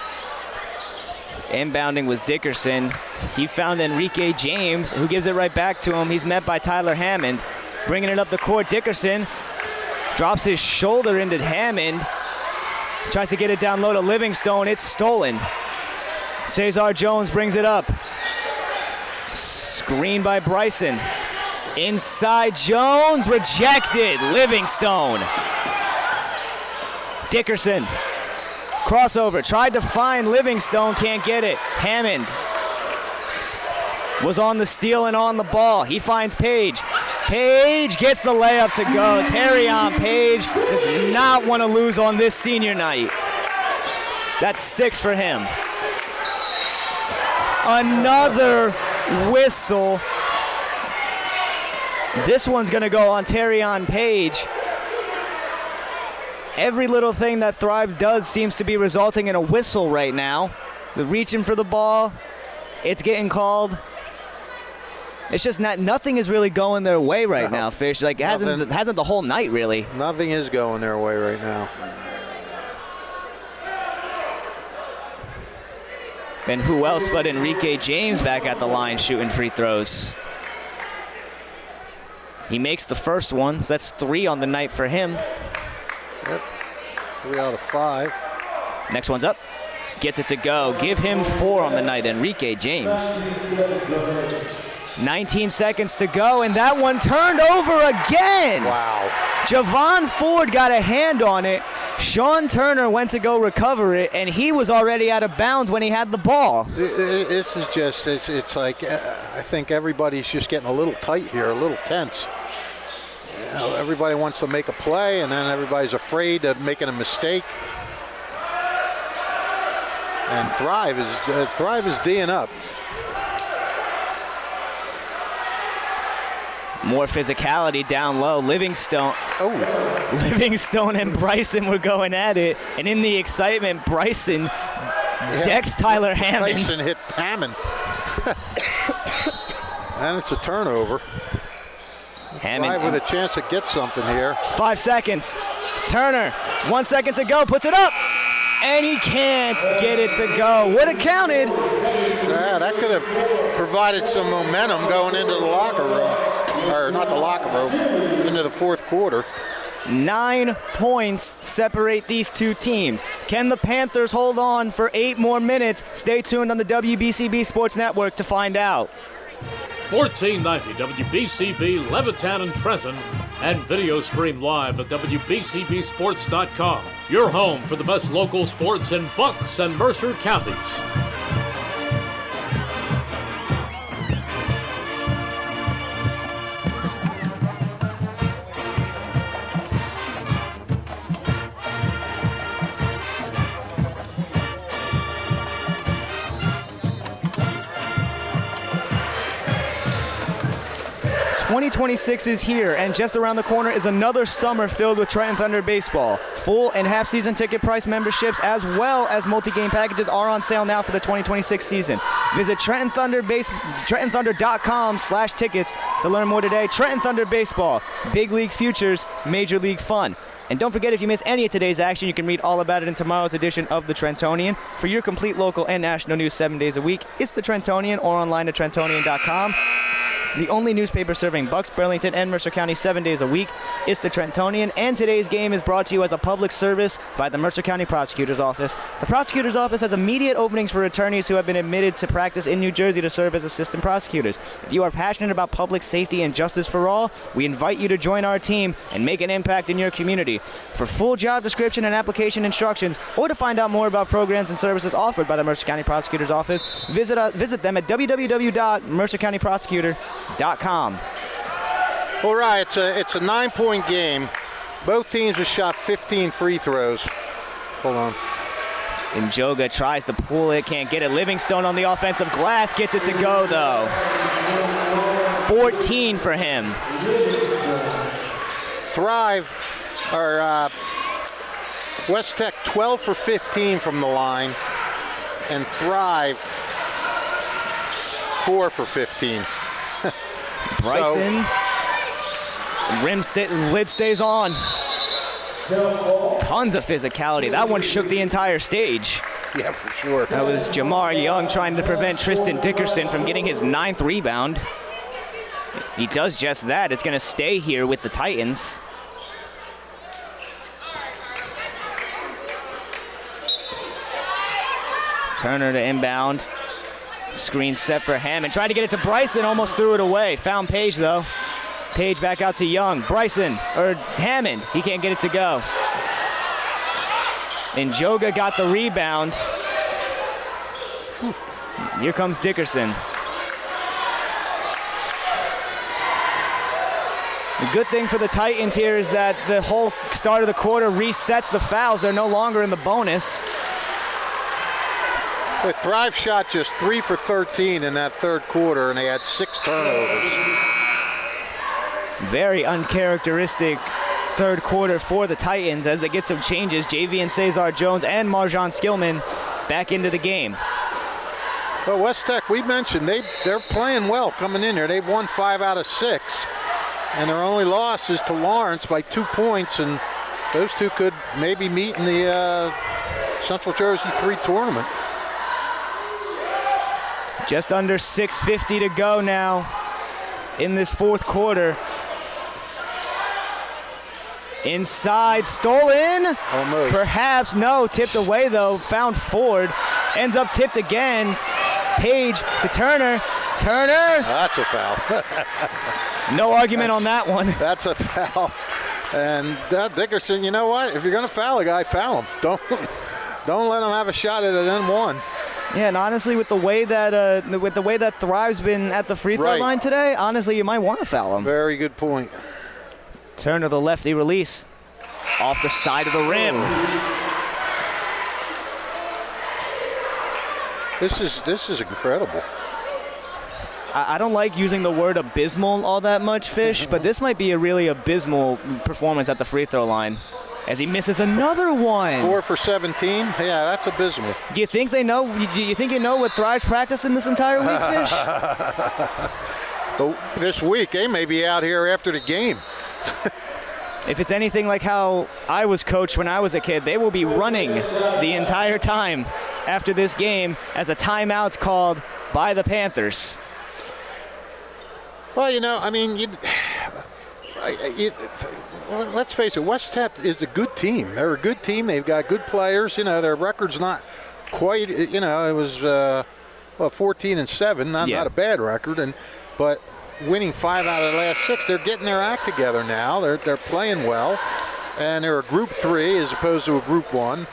Inbounding was Dickerson. He found Enrique James, who gives it right back to him. He's met by Tyler Hammond. Bringing it up the court, Dickerson drops his shoulder into Hammond. Tries to get it down low to Livingstone. It's stolen. Cesar Jones brings it up. Screen by Bryson. Inside Jones, rejected. Livingstone. Dickerson. Crossover, tried to find Livingstone, can't get it. Hammond was on the steal and on the ball. He finds Page. Page gets the layup to go. Terrion Page does not want to lose on this senior night. That's 6 for him. Another whistle. This one's going to go on Terrion Page. Every little thing that Thrive does seems to be resulting in a whistle right now. They're reaching for the ball. It's getting called. It's just nothing is really going their way right now, Fish. Like hasn't the whole night really. Nothing is going their way right now. And who else but Enrique James back at the line shooting free throws. He makes the first one, so that's 3 on the night for him. Yep. 3 out of 5. Next one's up. Gets it to go. Give him 4 on the night, Enrique James. 19 seconds to go, and that one turned over again. Wow. Javon Ford got a hand on it. Sean Turner went to go recover it, and he was already out of bounds when he had the ball. This is just, it's like, I think everybody's just getting a little tight here, a little tense. You know, everybody wants to make a play, and then everybody's afraid of making a mistake. And Thrive is D'ing up. More physicality down low. Livingstone and Bryson were going at it, and in the excitement, Bryson decks Tyler Hammond. Bryson hit Hammond. And it's a turnover. Hammond Thrive with a chance to get something here. 5 seconds. Turner, 1 second to go, puts it up, and he can't get it to go. Would have counted. Yeah, that could have provided some momentum going into the locker room. Or not the locker room, into the fourth quarter. 9 points separate these two teams. Can the Panthers hold on for 8 more minutes? Stay tuned on the WBCB Sports Network to find out. 1490 WBCB Levittown and Trenton, and video stream live at WBCBsports.com. Your home for the best local sports in Bucks and Mercer counties. 2026 is here, and just around the corner is another summer filled with Trenton Thunder baseball. Full and half-season ticket price memberships as well as multi-game packages are on sale now for the 2026 season. Visit TrentonThunder.com/tickets to learn more today. Trenton Thunder baseball, big league futures, major league fun. And don't forget, if you miss any of today's action, you can read all about it in tomorrow's edition of the Trentonian. For your complete local and national news 7 days a week, it's the Trentonian or online at Trentonian.com. The only newspaper serving Bucks, Burlington, and Mercer County 7 days a week. It's the Trentonian, and today's game is brought to you as a public service by the Mercer County Prosecutor's Office. The Prosecutor's Office has immediate openings for attorneys who have been admitted to practice in New Jersey to serve as assistant prosecutors. If you are passionate about public safety and justice for all, we invite you to join our team and make an impact in your community. For full job description and application instructions, or to find out more about programs and services offered by the Mercer County Prosecutor's Office, visit them at www.mercercountyprosecutor.com. All right, it's a 9-point game. Both teams have shot 15 free throws. Hold on. And Joga tries to pull it, can't get it. Livingstone on the offensive glass, gets it to go though. 14 for him. Thrive, or WesTech 12 for 15 from the line, and Thrive 4 for 15. Bryson, lid stays on. Tons of physicality. That one shook the entire stage. Yeah, for sure. That was Jamar Young trying to prevent Tristan Dickerson from getting his 9th rebound. He does just that. It's going to stay here with the Titans. Turner to inbound. Screen set for Hammond. Tried to get it to Bryson, almost threw it away. Found Page though. Page back out to Young. Hammond, he can't get it to go. And Joga got the rebound. Here comes Dickerson. The good thing for the Titans here is that the whole start of the quarter resets the fouls. They're no longer in the bonus. The Thrive shot just 3 for 13 in that third quarter, and they had 6 turnovers. Very uncharacteristic third quarter for the Titans as they get some changes. JV and Cesar Jones and Marjan Skillman back into the game. Well, WesTech, we mentioned, they're playing well coming in here. They've won 5 out of 6, and their only loss is to Lawrence by 2 points, and those two could maybe meet in the Central Jersey 3 tournament. Just under 6:50 to go now in this fourth quarter. Inside, stolen. Almost. Perhaps, no, tipped away though, found Ford. Ends up tipped again. Page to Turner. Turner. That's a foul. No argument on that one. That's a foul. And Dickerson, you know what? If you're going to foul a guy, foul him. Don't let him have a shot at it in one. Yeah, and honestly, with the way that Thrive's been at the free throw line today, honestly, you might want to foul him. Very good point. Turner, the lefty release, off the side of the rim. This is incredible. I don't like using the word abysmal all that much, Fish, but this might be a really abysmal performance at the free throw line as he misses another one. 4 for 17. Yeah, that's abysmal. Do you think they know? Do you think you know what Thrive's practicing this entire week, Fish? This week, they may be out here after the game. If it's anything like how I was coached when I was a kid, they will be running the entire time after this game as a timeout's called by the Panthers. Well, you know, I mean, let's face it, WesTech is a good team. They're a good team. They've got good players. You know, their record's not quite, you know, it was 14-7, not a bad record. But winning 5 out of the last 6, they're getting their act together now. They're playing well. And they're a Group 3 as opposed to a Group 1.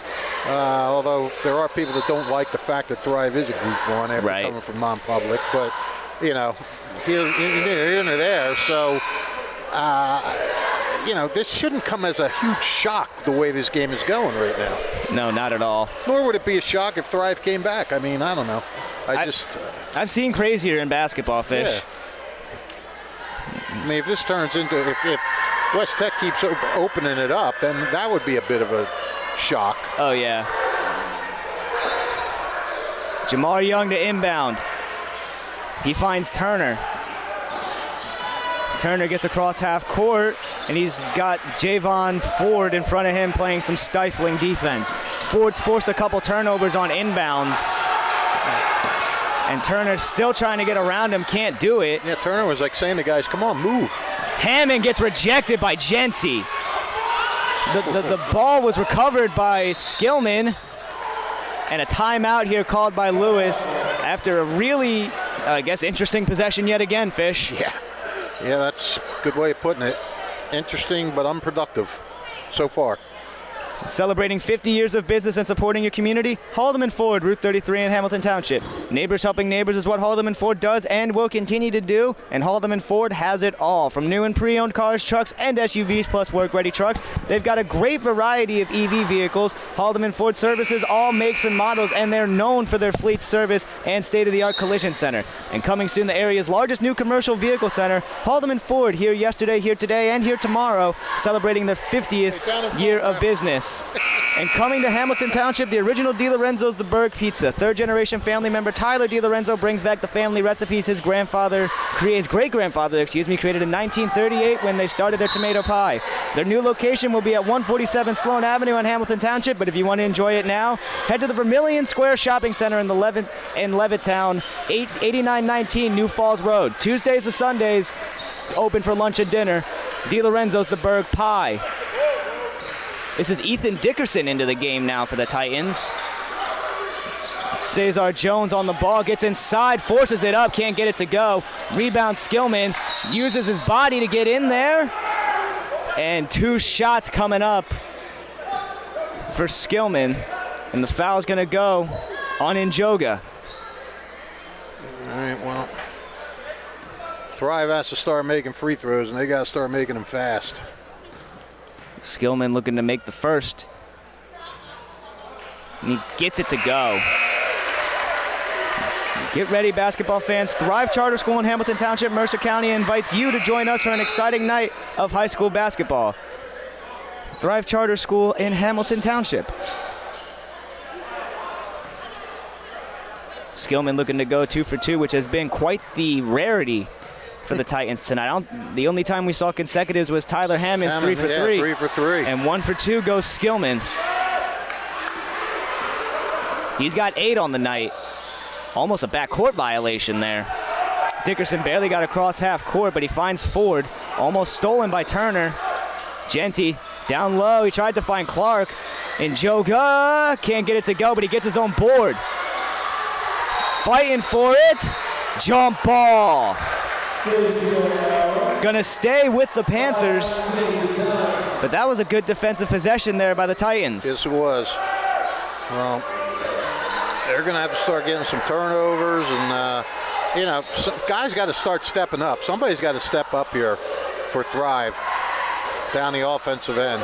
Although there are people that don't like the fact that Thrive is a Group 1 after coming from non-public. But, you know, here and there. So, you know, this shouldn't come as a huge shock the way this game is going right now. No, not at all. Nor would it be a shock if Thrive came back. I mean, I don't know. I've seen crazier in basketball, Fish. Yeah. I mean, if this turns into, if WesTech keeps opening it up, then that would be a bit of a shock. Oh, yeah. Jamar Young to inbound. He finds Turner. Turner gets across half court, and he's got Javon Ford in front of him playing some stifling defense. Ford's forced a couple turnovers on inbounds. And Turner's still trying to get around him, can't do it. Yeah, Turner was like saying to guys, come on, move. Hammond gets rejected by Genty. The ball was recovered by Skillman. And a timeout here called by Lewis after a really, I guess, interesting possession yet again, Fish. Yeah, that's a good way of putting it. Interesting but unproductive so far. Celebrating 50 years of business and supporting your community, Haldeman Ford, Route 33 in Hamilton Township. Neighbors helping neighbors is what Haldeman Ford does and will continue to do, and Haldeman Ford has it all. From new and pre-owned cars, trucks, and SUVs, plus work-ready trucks, they've got a great variety of EV vehicles. Haldeman Ford services all makes and models, and they're known for their fleet service and state-of-the-art collision center. And coming soon, the area's largest new commercial vehicle center, Haldeman Ford, here yesterday, here today, and here tomorrow, celebrating their 50th year of business. And coming to Hamilton Township, the original DiLorenzo's The Berg Pizza. Third-generation family member Tyler DiLorenzo brings back the family recipes his great-grandfather, created in 1938 when they started their tomato pie. Their new location will be at 147 Sloan Avenue in Hamilton Township, but if you want to enjoy it now, head to the Vermilion Square Shopping Center in Levittown, 8919 New Falls Road. Tuesdays to Sundays, open for lunch and dinner. DiLorenzo's The Berg Pie. This is Ethan Dickerson into the game now for the Titans. Cesar Jones on the ball, gets inside, forces it up, can't get it to go. Rebound Skillman, uses his body to get in there. And 2 shots coming up for Skillman. And the foul's gonna go on Njoga. All right, well, Thrive has to start making free throws, and they gotta start making them fast. Skillman looking to make the first. And he gets it to go. Get ready, basketball fans. Thrive Charter School in Hamilton Township, Mercer County invites you to join us for an exciting night of high school basketball. Thrive Charter School in Hamilton Township. Skillman looking to go 2 for 2, which has been quite the rarity for the Titans tonight. The only time we saw consecutives was Tyler Hammond's 3 for 3. 3 for 3. And 1 for 2 goes Skillman. He's got 8 on the night. Almost a backcourt violation there. Dickerson barely got across half court, but he finds Ford. Almost stolen by Turner. Genty Down low, he tried to find Clark. And Joga can't get it to go, but he gets his own board. Fighting for it. Jump ball. Gonna stay with the Panthers. But that was a good defensive possession there by the Titans. Yes, it was. Well, they're going to have to start getting some turnovers, and, guys got to start stepping up. Somebody's got to step up here for Thrive down the offensive end.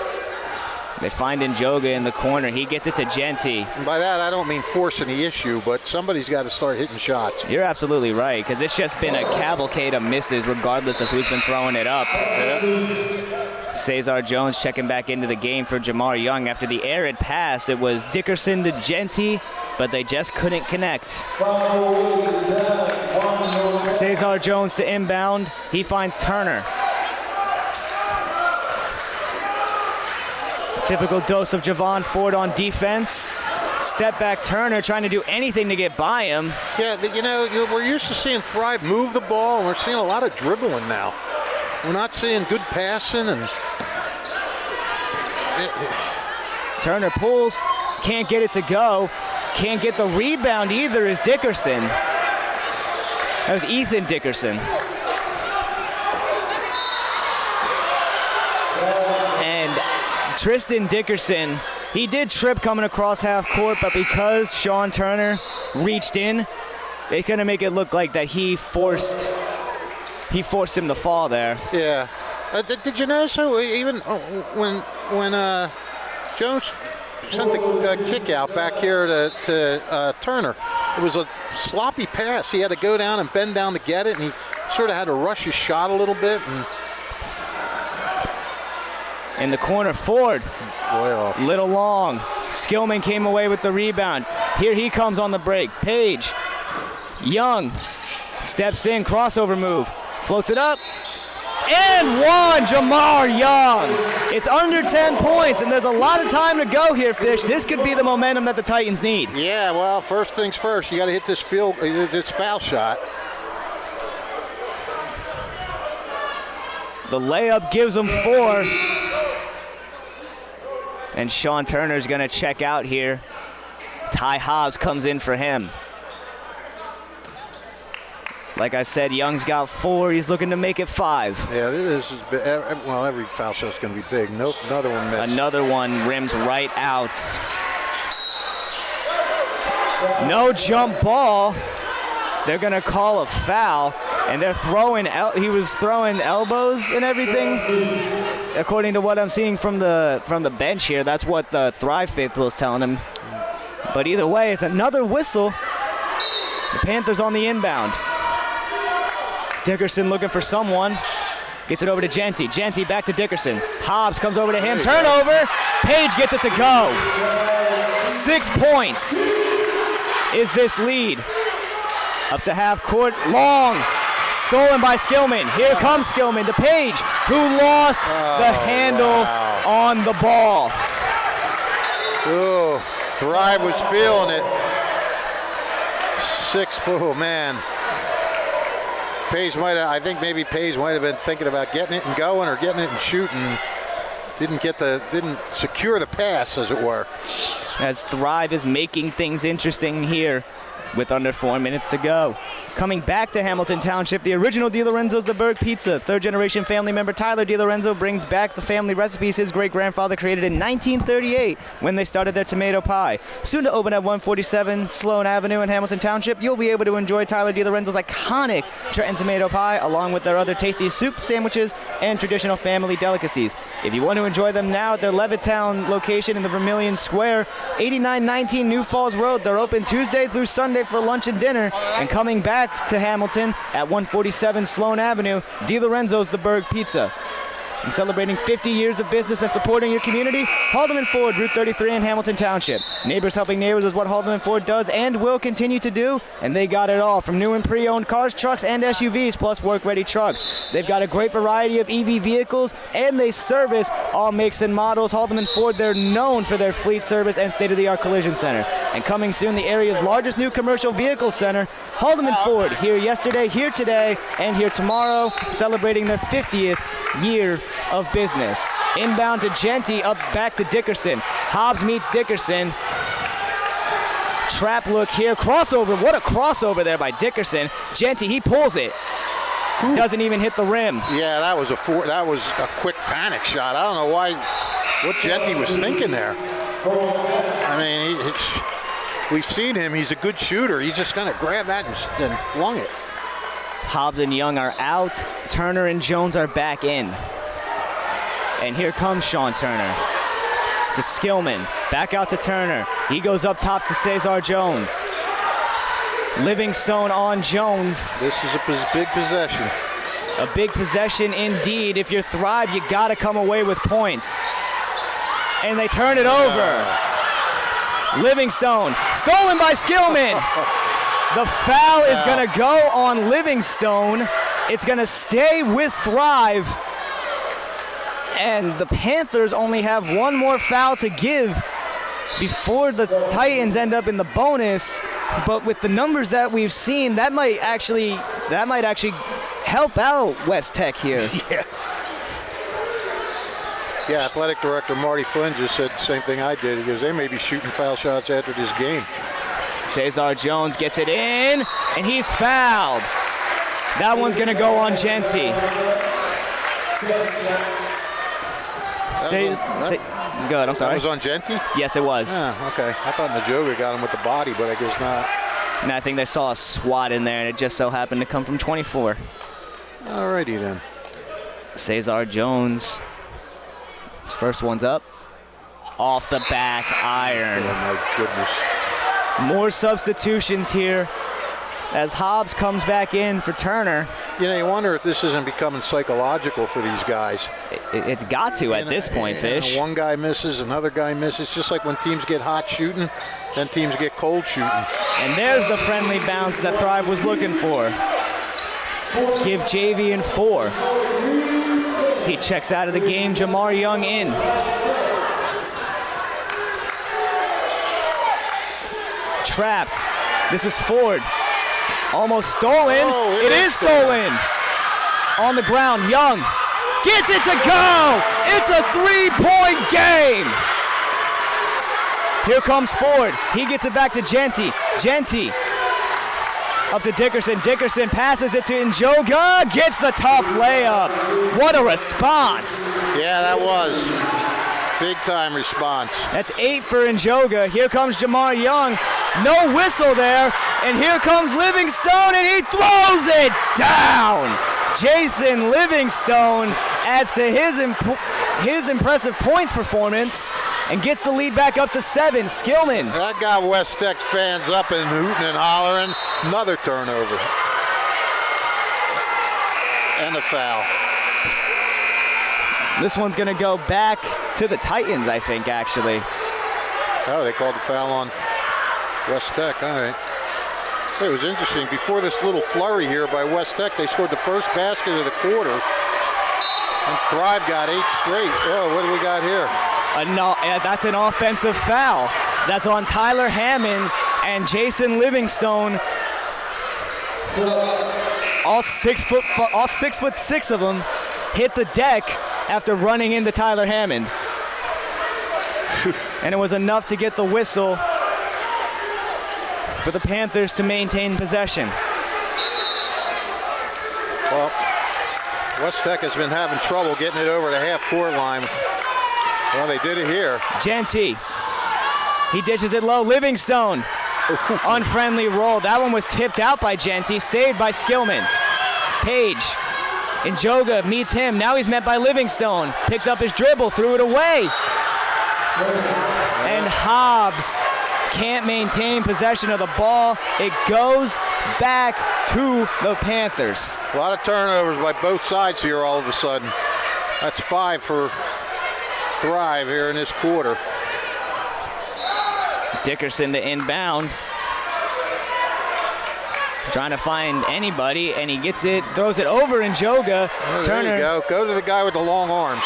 They find Njoga in the corner. He gets it to Genty. And by that, I don't mean forcing the issue, but somebody's got to start hitting shots. You're absolutely right, because it's just been a cavalcade of misses regardless of who's been throwing it up. Yeah. Cesar Jones checking back into the game for Jamar Young. After the arid pass, it was Dickerson to Genty, but they just couldn't connect. Cesar Jones to inbound. He finds Turner. Typical dose of Javon Ford on defense. Step back Turner trying to do anything to get by him. Yeah, we're used to seeing Thrive move the ball, and we're seeing a lot of dribbling now. We're not seeing good passing. And Turner pulls, can't get it to go. Can't get the rebound either is Dickerson. That was Ethan Dickerson. Tristan Dickerson, he did trip coming across half court, but because Sean Turner reached in, it's gonna make it look like that he forced him to fall there. Yeah. Did you notice how even when Jones sent the kick out back here to Turner, it was a sloppy pass. He had to go down and bend down to get it, and he sort of had to rush his shot a little bit. And in the corner, Ford, way off. Little long. Skillman came away with the rebound. Here he comes on the break. Page, Young, steps in, crossover move, floats it up, and one, Jamar Young. It's under 10 points, and there's a lot of time to go here, Fish. This could be the momentum that the Titans need. Yeah, well, first things first, you got to hit this foul shot. The layup gives them 4. And Sean Turner's gonna check out here. Ty Hobbs comes in for him. Like I said, Young's got 4. He's looking to make it 5. Yeah, this is big. Well, every foul shot's going to be big. Nope, another one missed. Another one rims right out. No jump ball. They're gonna call a foul, and they're throwing. He was throwing elbows and everything. According to what I'm seeing from the bench here, that's what the Thrive faithful is telling him. But either way, it's another whistle. The Panthers on the inbound. Dickerson looking for someone. Gets it over to Genty. Genty back to Dickerson. Hobbs comes over to him. Turnover. Page gets it to go. 6 points is this lead. Up to half court. Long. Stolen by Skillman. Here comes Skillman to Page, who lost the handle on the ball. Oh, Thrive was feeling it. 6, oh man. I think maybe Page might have been thinking about getting it and going or getting it and shooting. Didn't secure the pass, as it were. As Thrive is making things interesting here with under 4 minutes to go. Coming back to Hamilton Township, the original DiLorenzo's The Berg Pizza. Third-generation family member Tyler DiLorenzo brings back the family recipes his great-grandfather created in 1938 when they started their tomato pie. Soon to open at 147 Sloan Avenue in Hamilton Township, you'll be able to enjoy Tyler DiLorenzo's iconic Trenton tomato pie along with their other tasty soup, sandwiches, and traditional family delicacies. If you want to enjoy them now at their Levittown location in the Vermilion Square, 8919 New Falls Road, they're open Tuesday through Sunday for lunch and dinner. And coming back to Hamilton at 147 Sloan Avenue, DiLorenzo's The Berg Pizza. And celebrating 50 years of business and supporting your community, Haldeman Ford, Route 33 in Hamilton Township. Neighbors helping neighbors is what Haldeman Ford does and will continue to do, and they got it all, from new and pre-owned cars, trucks, and SUVs, plus work-ready trucks. They've got a great variety of EV vehicles, and they service all makes and models. Haldeman Ford, they're known for their fleet service and state-of-the-art collision center. And coming soon, the area's largest new commercial vehicle center, Haldeman Ford, here yesterday, here today, and here tomorrow, celebrating their 50th year of business. Inbound to Genty, up back to Dickerson. Hobbs meets Dickerson. Trap look here, crossover. What a crossover there by Dickerson. Genty, he pulls it. Doesn't even hit the rim. Yeah, that was a quick panic shot. I don't know what Genty was thinking there. I mean, we've seen him. He's a good shooter. He's just going to grab that and flung it. Hobbs and Young are out. Turner and Jones are back in. And here comes Sean Turner to Skillman. Back out to Turner. He goes up top to Cesar Jones. Livingstone on Jones. This is a big possession. A big possession indeed. If you're Thrive, you got to come away with points. And they turn it over. Livingstone, stolen by Skillman. The foul is going to go on Livingstone. It's going to stay with Thrive. And the Panthers only have one more foul to give before the Titans end up in the bonus. But with the numbers that we've seen, that might actually help out WesTech here. Yeah, athletic director Marty Flynn just said the same thing I did. He goes, they may be shooting foul shots after this game. Cesar Jones gets it in, and he's fouled. That one's going to go on Genty. Good, I'm sorry. That was on Genty? Yes, it was. Ah, okay. I thought Njoga got him with the body, but I guess not. And I think they saw a swat in there, and it just so happened to come from 24. Alrighty then. Cesar Jones. His first one's up. Off the back iron. Oh, my goodness. More substitutions here as Hobbs comes back in for Turner. You know, you wonder if this isn't becoming psychological for these guys. It's got to at this point, Fish. One guy misses, another guy misses. Just like when teams get hot shooting, then teams get cold shooting. And there's the friendly bounce that Thrive was looking for. Give Javian 4. As he checks out of the game, Jamar Young in. Trapped. This is Ford. Almost stolen. Oh, it is stolen. On the ground, Young gets it to go. It's a 3-point game. Here comes Ford. He gets it back to Genty. Genty up to Dickerson. Dickerson passes it to Njoga. Gets the tough layup. What a response. Yeah, that was. Big time response. That's 8 for Njoga. Here comes Jamar Young. No whistle there. And here comes Livingstone, and he throws it down. Jason Livingstone adds to his impressive points performance and gets the lead back up to 7. Skillman. That got WesTech fans up and hooting and hollering. Another turnover. And a foul. This one's going to go back to the Titans, I think, actually. Oh, they called the foul on WesTech. All right. It was interesting. Before this little flurry here by WesTech, they scored the first basket of the quarter. And Thrive got 8 straight. Oh, what do we got here? That's an offensive foul. That's on Tyler Hammond and Jason Livingstone. All 6'6" of them hit the deck after running into Tyler Hammond. And it was enough to get the whistle for the Panthers to maintain possession. Well, WesTech has been having trouble getting it over the half-court line. Well, they did it here. Genty. He dishes it low. Livingstone. Unfriendly roll. That one was tipped out by Genty. Saved by Skillman. Page. Njoga meets him. Now he's met by Livingstone. Picked up his dribble. Threw it away. And Hobbs can't maintain possession of the ball. It goes back to the Panthers. A lot of turnovers by both sides here all of a sudden. That's 5 for Thrive here in this quarter. Dickerson to inbound. Trying to find anybody, and he gets it, throws it over Njoga. Oh, Turner. there you go. Go to the guy with the long arms.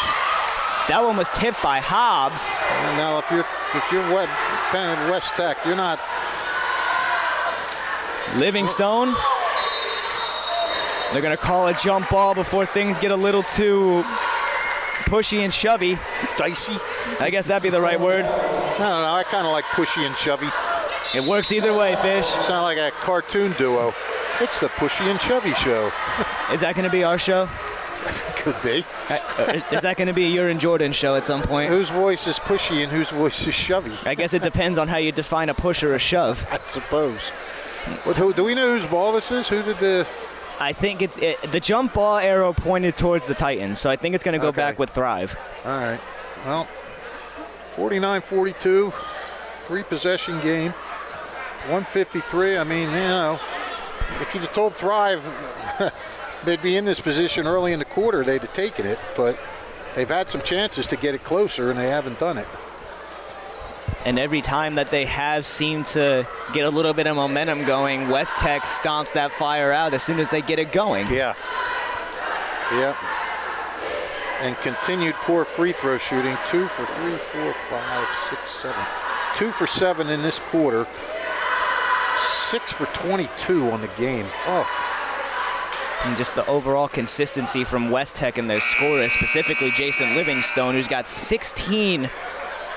That one was tipped by Hobbs. And now if you're WesTech, you're not. Livingstone. They're going to call a jump ball before things get a little too pushy and shovey. Dicey? I guess that'd be the right word. I don't know. I kind of like pushy and shovey. It works either way, Fish. Sound like a cartoon duo. It's the Pushy and Shovey Show. Is that going to be our show? Could be. Is that going to be your and Jordan's show at some point? Whose voice is pushy and whose voice is shovey? I guess it depends on how you define a push or a shove. I suppose. Do we know whose ball this is? Who did the... I think the jump ball arrow pointed towards the Titans, so I think it's going to go back with Thrive. All right. Well, 49-42, 3-possession game, 153. I mean, you know, if you'd have told Thrive they'd be in this position early in the quarter, they'd have taken it, but they've had some chances to get it closer, and they haven't done it. And every time that they have seemed to get a little bit of momentum going, WesTech stomps that fire out as soon as they get it going. Yeah. Yep. And continued poor free throw shooting. 2 for 3, 4, 5, 6, 7. 2 for 7 in this quarter. 6 for 22 on the game. Oh. And just the overall consistency from WesTech and their scorers, specifically Jason Livingstone, who's got 16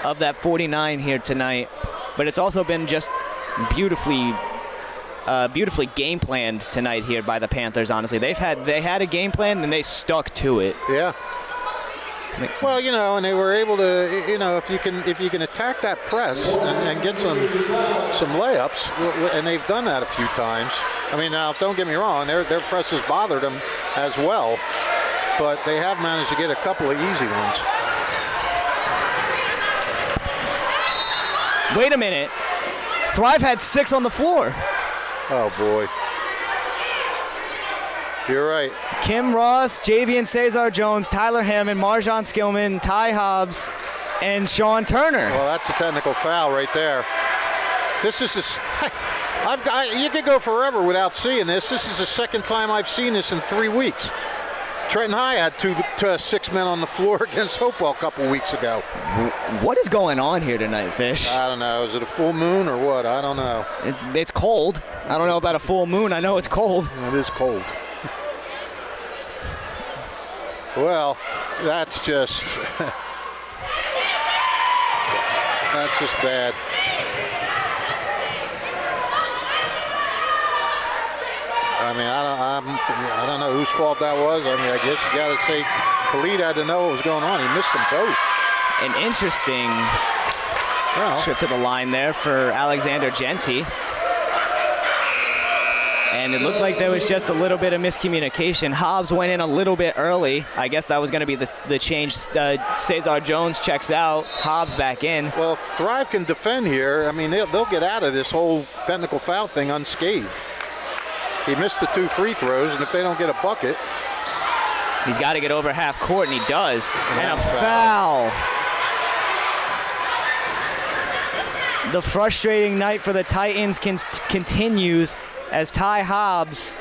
of that 49 here tonight. But it's also been just beautifully game planned tonight here by the Panthers. Honestly, they had a game plan and they stuck to it. Yeah. Well, you know, and they were able to, you know, if you can attack that press and get some layups, and they've done that a few times. I mean, now don't get me wrong, their press has bothered them as well, but they have managed to get a couple of easy ones. Wait a minute. Thrive had 6 on the floor. Oh, boy. You're right. Kim Ross, Javian Cesar Jones, Tyler Hammond, Marjon Skillman, Ty Hobbs, and Sean Turner. Well, that's a technical foul right there. This is you could go forever without seeing this. This is the second time I've seen this in 3 weeks. Trenton High had 6 men on the floor against Hopewell a couple weeks ago. What is going on here tonight, Fish? I don't know. Is it a full moon or what? I don't know. It's cold. I don't know about a full moon. I know it's cold. It is cold. Well, that's just bad. I mean, I don't know whose fault that was. I mean, I guess you got to say Khalid had to know what was going on. He missed them both. An interesting trip to the line there for Alexander Genti. And it looked like there was just a little bit of miscommunication. Hobbs went in a little bit early. I guess that was going to be the change. Cesar Jones checks out. Hobbs back in. Well, if Thrive can defend here, I mean, they'll get out of this whole technical foul thing unscathed. He missed the 2 free throws, and if they don't get a bucket... He's got to get over half court, and he does. And a foul. The frustrating night for the Titans continues as Ty Hobbs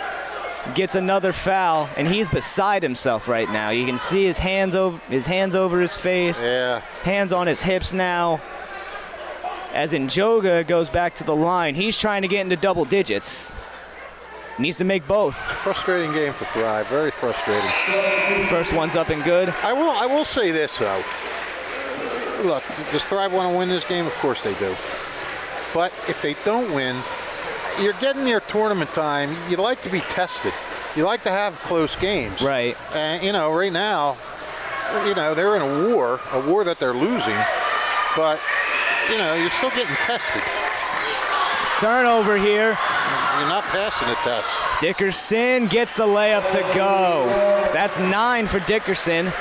gets another foul, and he's beside himself right now. You can see his hands over his face. Yeah. Hands on his hips now. As Njoga goes back to the line, he's trying to get into double digits. Needs to make both. Frustrating game for Thrive. Very frustrating. First one's up and good. I will say this, though. Look, does Thrive want to win this game? Of course they do. But if they don't win, you're getting near tournament time. You like to be tested. You like to have close games. Right. And, you know, right now, you know, they're in a war that they're losing. But, you know, you're still getting tested. It's turnover here. You're not passing the test. Dickerson gets the layup to go. That's 9 for Dickerson.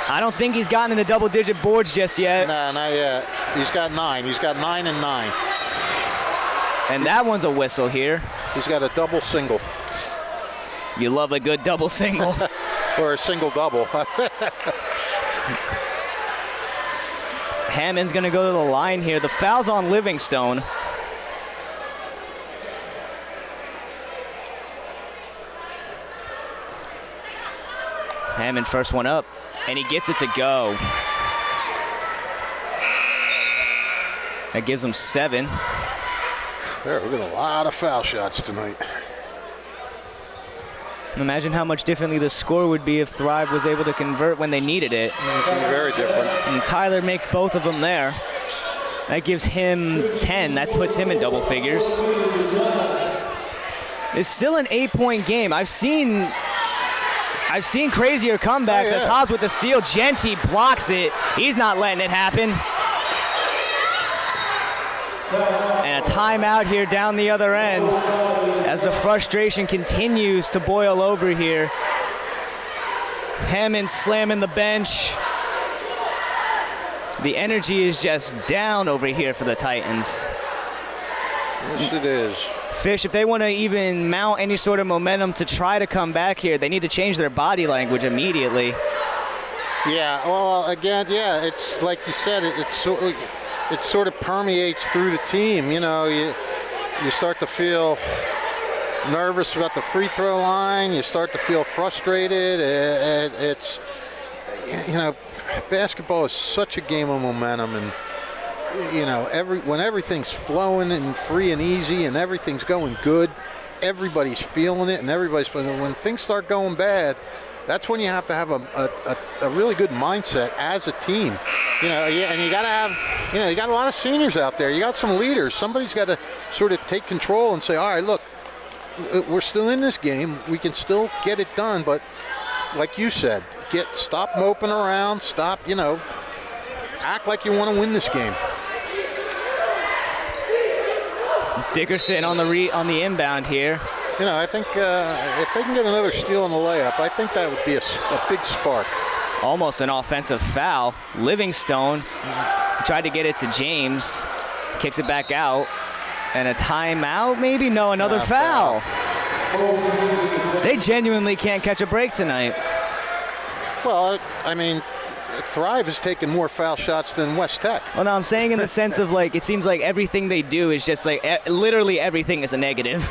I don't think he's gotten in the double-digit boards just yet. No, not yet. He's got 9. He's got 9 and 9. And that one's a whistle here. He's got a double single. You love a good double single. Or a single double. Hammond's going to go to the line here. The foul's on Livingstone. Hammond first one up, and he gets it to go. That gives him 7. There, we got a lot of foul shots tonight. Imagine how much differently the score would be if Thrive was able to convert when they needed it. Very different. And Tyler makes both of them there. That gives him 10. That puts him in double figures. It's still an 8-point game. I've seen crazier comebacks. As Hobbs with the steal. Genty blocks it. He's not letting it happen. And a timeout here down the other end as the frustration continues to boil over here. Hammond slamming the bench. The energy is just down over here for the Titans. Yes, it is. Fish, if they want to even mount any sort of momentum to try to come back here, they need to change their body language immediately. Yeah, well, again, yeah, it's like you said, it sort of permeates through the team. You know, you start to feel nervous about the free throw line. You start to feel frustrated. It's, you know, basketball is such a game of momentum, and you know, when everything's flowing and free and easy and everything's going good, everybody's feeling it, and everybody's feeling it. When things start going bad, that's when you have to have a really good mindset as a team. You know, and you got to have, you know, you got a lot of seniors out there. You got some leaders. Somebody's got to sort of take control and say, all right, look, we're still in this game. We can still get it done, but like you said, stop moping around. Stop, you know, act like you want to win this game. Dickerson on the inbound here. You know, I think if they can get another steal on the layup, I think that would be a big spark. Almost an offensive foul. Livingstone tried to get it to James. Kicks it back out. And a timeout, maybe? No, another foul. They genuinely can't catch a break tonight. Well, I mean, Thrive has taken more foul shots than WesTech. Well, no, I'm saying in the sense of, like, it seems like everything they do is just, like, literally everything is a negative.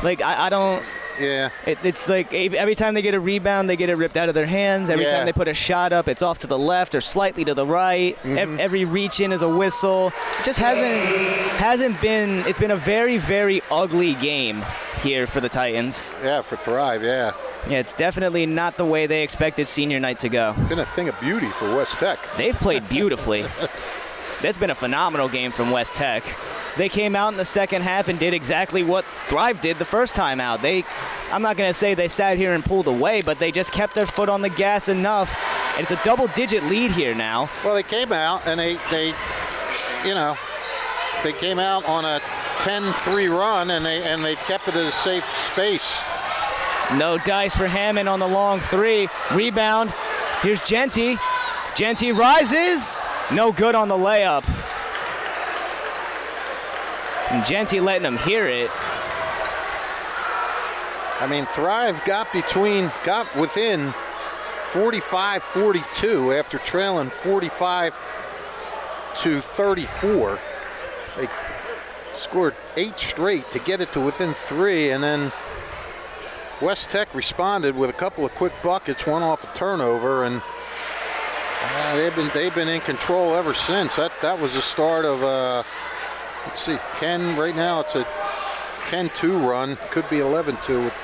Like, I don't... Yeah. It's like every time they get a rebound, they get it ripped out of their hands. Every time they put a shot up, it's off to the left or slightly to the right. Mm-hmm. Every reach in is a whistle. It just hasn't been. It's been a very, very ugly game here for the Titans. Yeah, for Thrive, yeah. Yeah, it's definitely not the way they expected senior night to go. Been a thing of beauty for WesTech. They've played beautifully. That's been a phenomenal game from WesTech. They came out in the second half and did exactly what Thrive did the first time out. I'm not going to say they sat here and pulled away, but they just kept their foot on the gas enough. And it's a double-digit lead here now. Well, they came out and they came out on a 10-3 run and they kept it at a safe space. No dice for Hammond on the long three. Rebound. Here's Genty. Genty rises. No good on the layup. And Genty letting them hear it. I mean, Thrive got within 45-42 after trailing 45-34. They scored 8 straight to get it to within 3, and then WesTech responded with a couple of quick buckets, one off a turnover, and they've been in control ever since. That was the start of let's see, 10 right now. It's a 10-2 run. Could be 11-2 with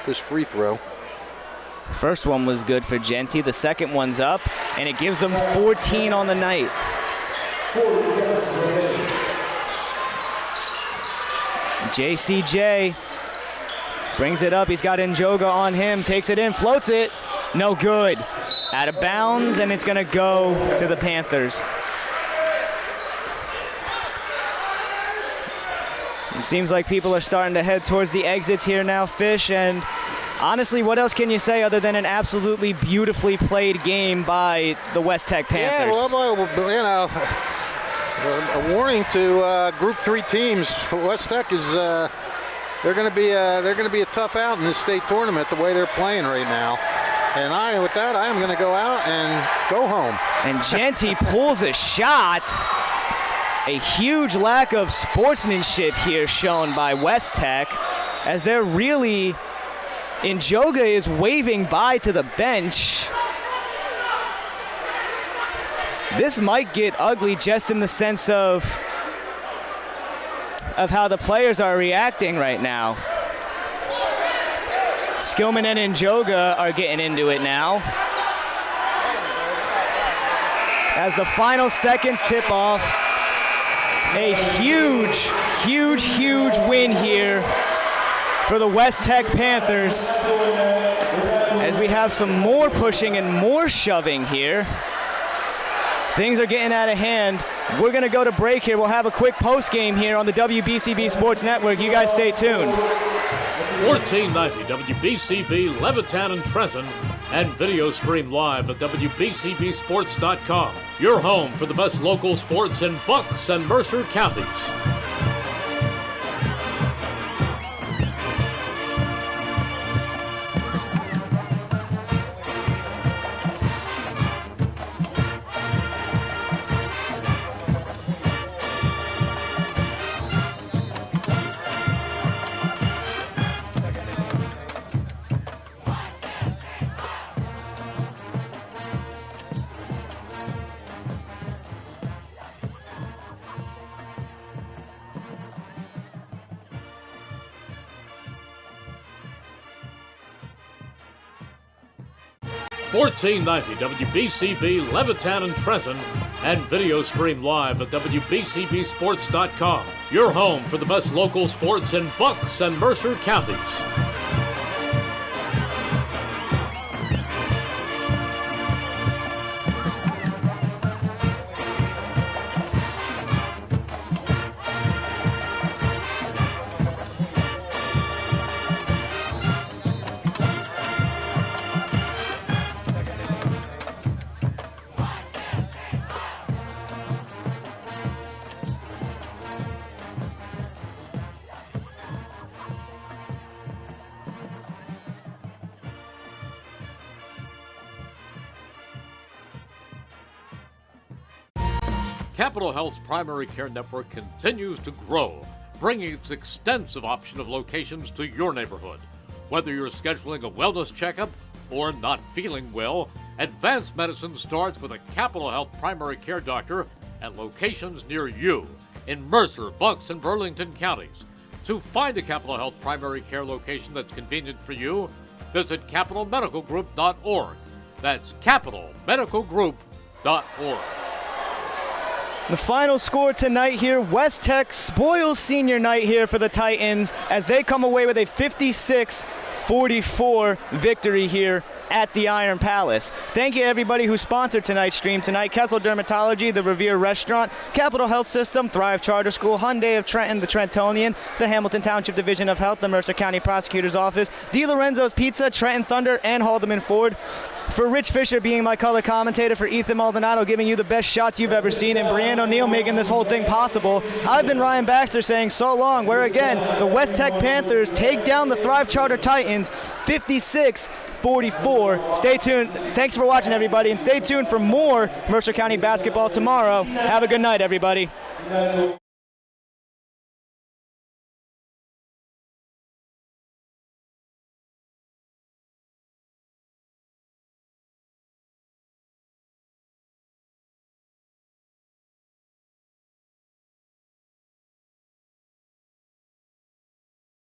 this free throw. First one was good for Genty. The second one's up, and it gives them 14 on the night. JCJ brings it up. He's got Njoga on him. Takes it in, floats it. No good. Out of bounds, and it's going to go to the Panthers. It seems like people are starting to head towards the exits here now, Fish, and honestly, what else can you say other than an absolutely beautifully played game by the WesTech Panthers? Yeah, well, you know, a warning to Group 3 teams. WesTech is they're going to be a tough out in this state tournament the way they're playing right now. And with that, I am going to go out and go home. And Genty pulls a shot. A huge lack of sportsmanship here shown by WesTech, as they're really, Njoga is waving by to the bench. This might get ugly just in the sense of how the players are reacting right now. Skillman and Njoga are getting into it now. As the final seconds tip off, a huge win here for the WesTech Panthers. As we have some more pushing and more shoving here. Things are getting out of hand. We're going to go to break here. We'll have a quick post game here on the WBCB Sports Network. You guys stay tuned. 1490 WBCB Levittown and Trenton, and video stream live at WBCBsports.com. Your home for the best local sports in Bucks and Mercer counties. $14.90 WBCB Levittown and Trenton, and video stream live at WBCBsports.com. Your home for the best local sports in Bucks and Mercer counties. Capital Health's primary care network continues to grow, bringing its extensive option of locations to your neighborhood. Whether you're scheduling a wellness checkup or not feeling well, advanced medicine starts with a Capital Health primary care doctor at locations near you in Mercer, Bucks, and Burlington counties. To find a Capital Health primary care location that's convenient for you, visit capitalmedicalgroup.org. That's capitalmedicalgroup.org. The final score tonight here, WesTech spoils senior night here for the Titans as they come away with a 56-44 victory here at the Iron Palace. Thank you everybody who sponsored tonight's stream tonight. Kessel Dermatology, the Revere Restaurant, Capital Health System, Thrive Charter School, Hyundai of Trenton, the Trentonian, the Hamilton Township Division of Health, the Mercer County Prosecutor's Office, DiLorenzo's Pizza, Trenton Thunder, and Haldeman Ford. For Rich Fisher being my color commentator, for Ethan Maldonado giving you the best shots you've ever seen, and Brianne O'Neill making this whole thing possible, I've been Ryan Baxter saying so long, where again, the WesTech Panthers take down the Thrive Charter Titans 56-44. Stay tuned. Thanks for watching, everybody, and stay tuned for more Mercer County basketball tomorrow. Have a good night, everybody.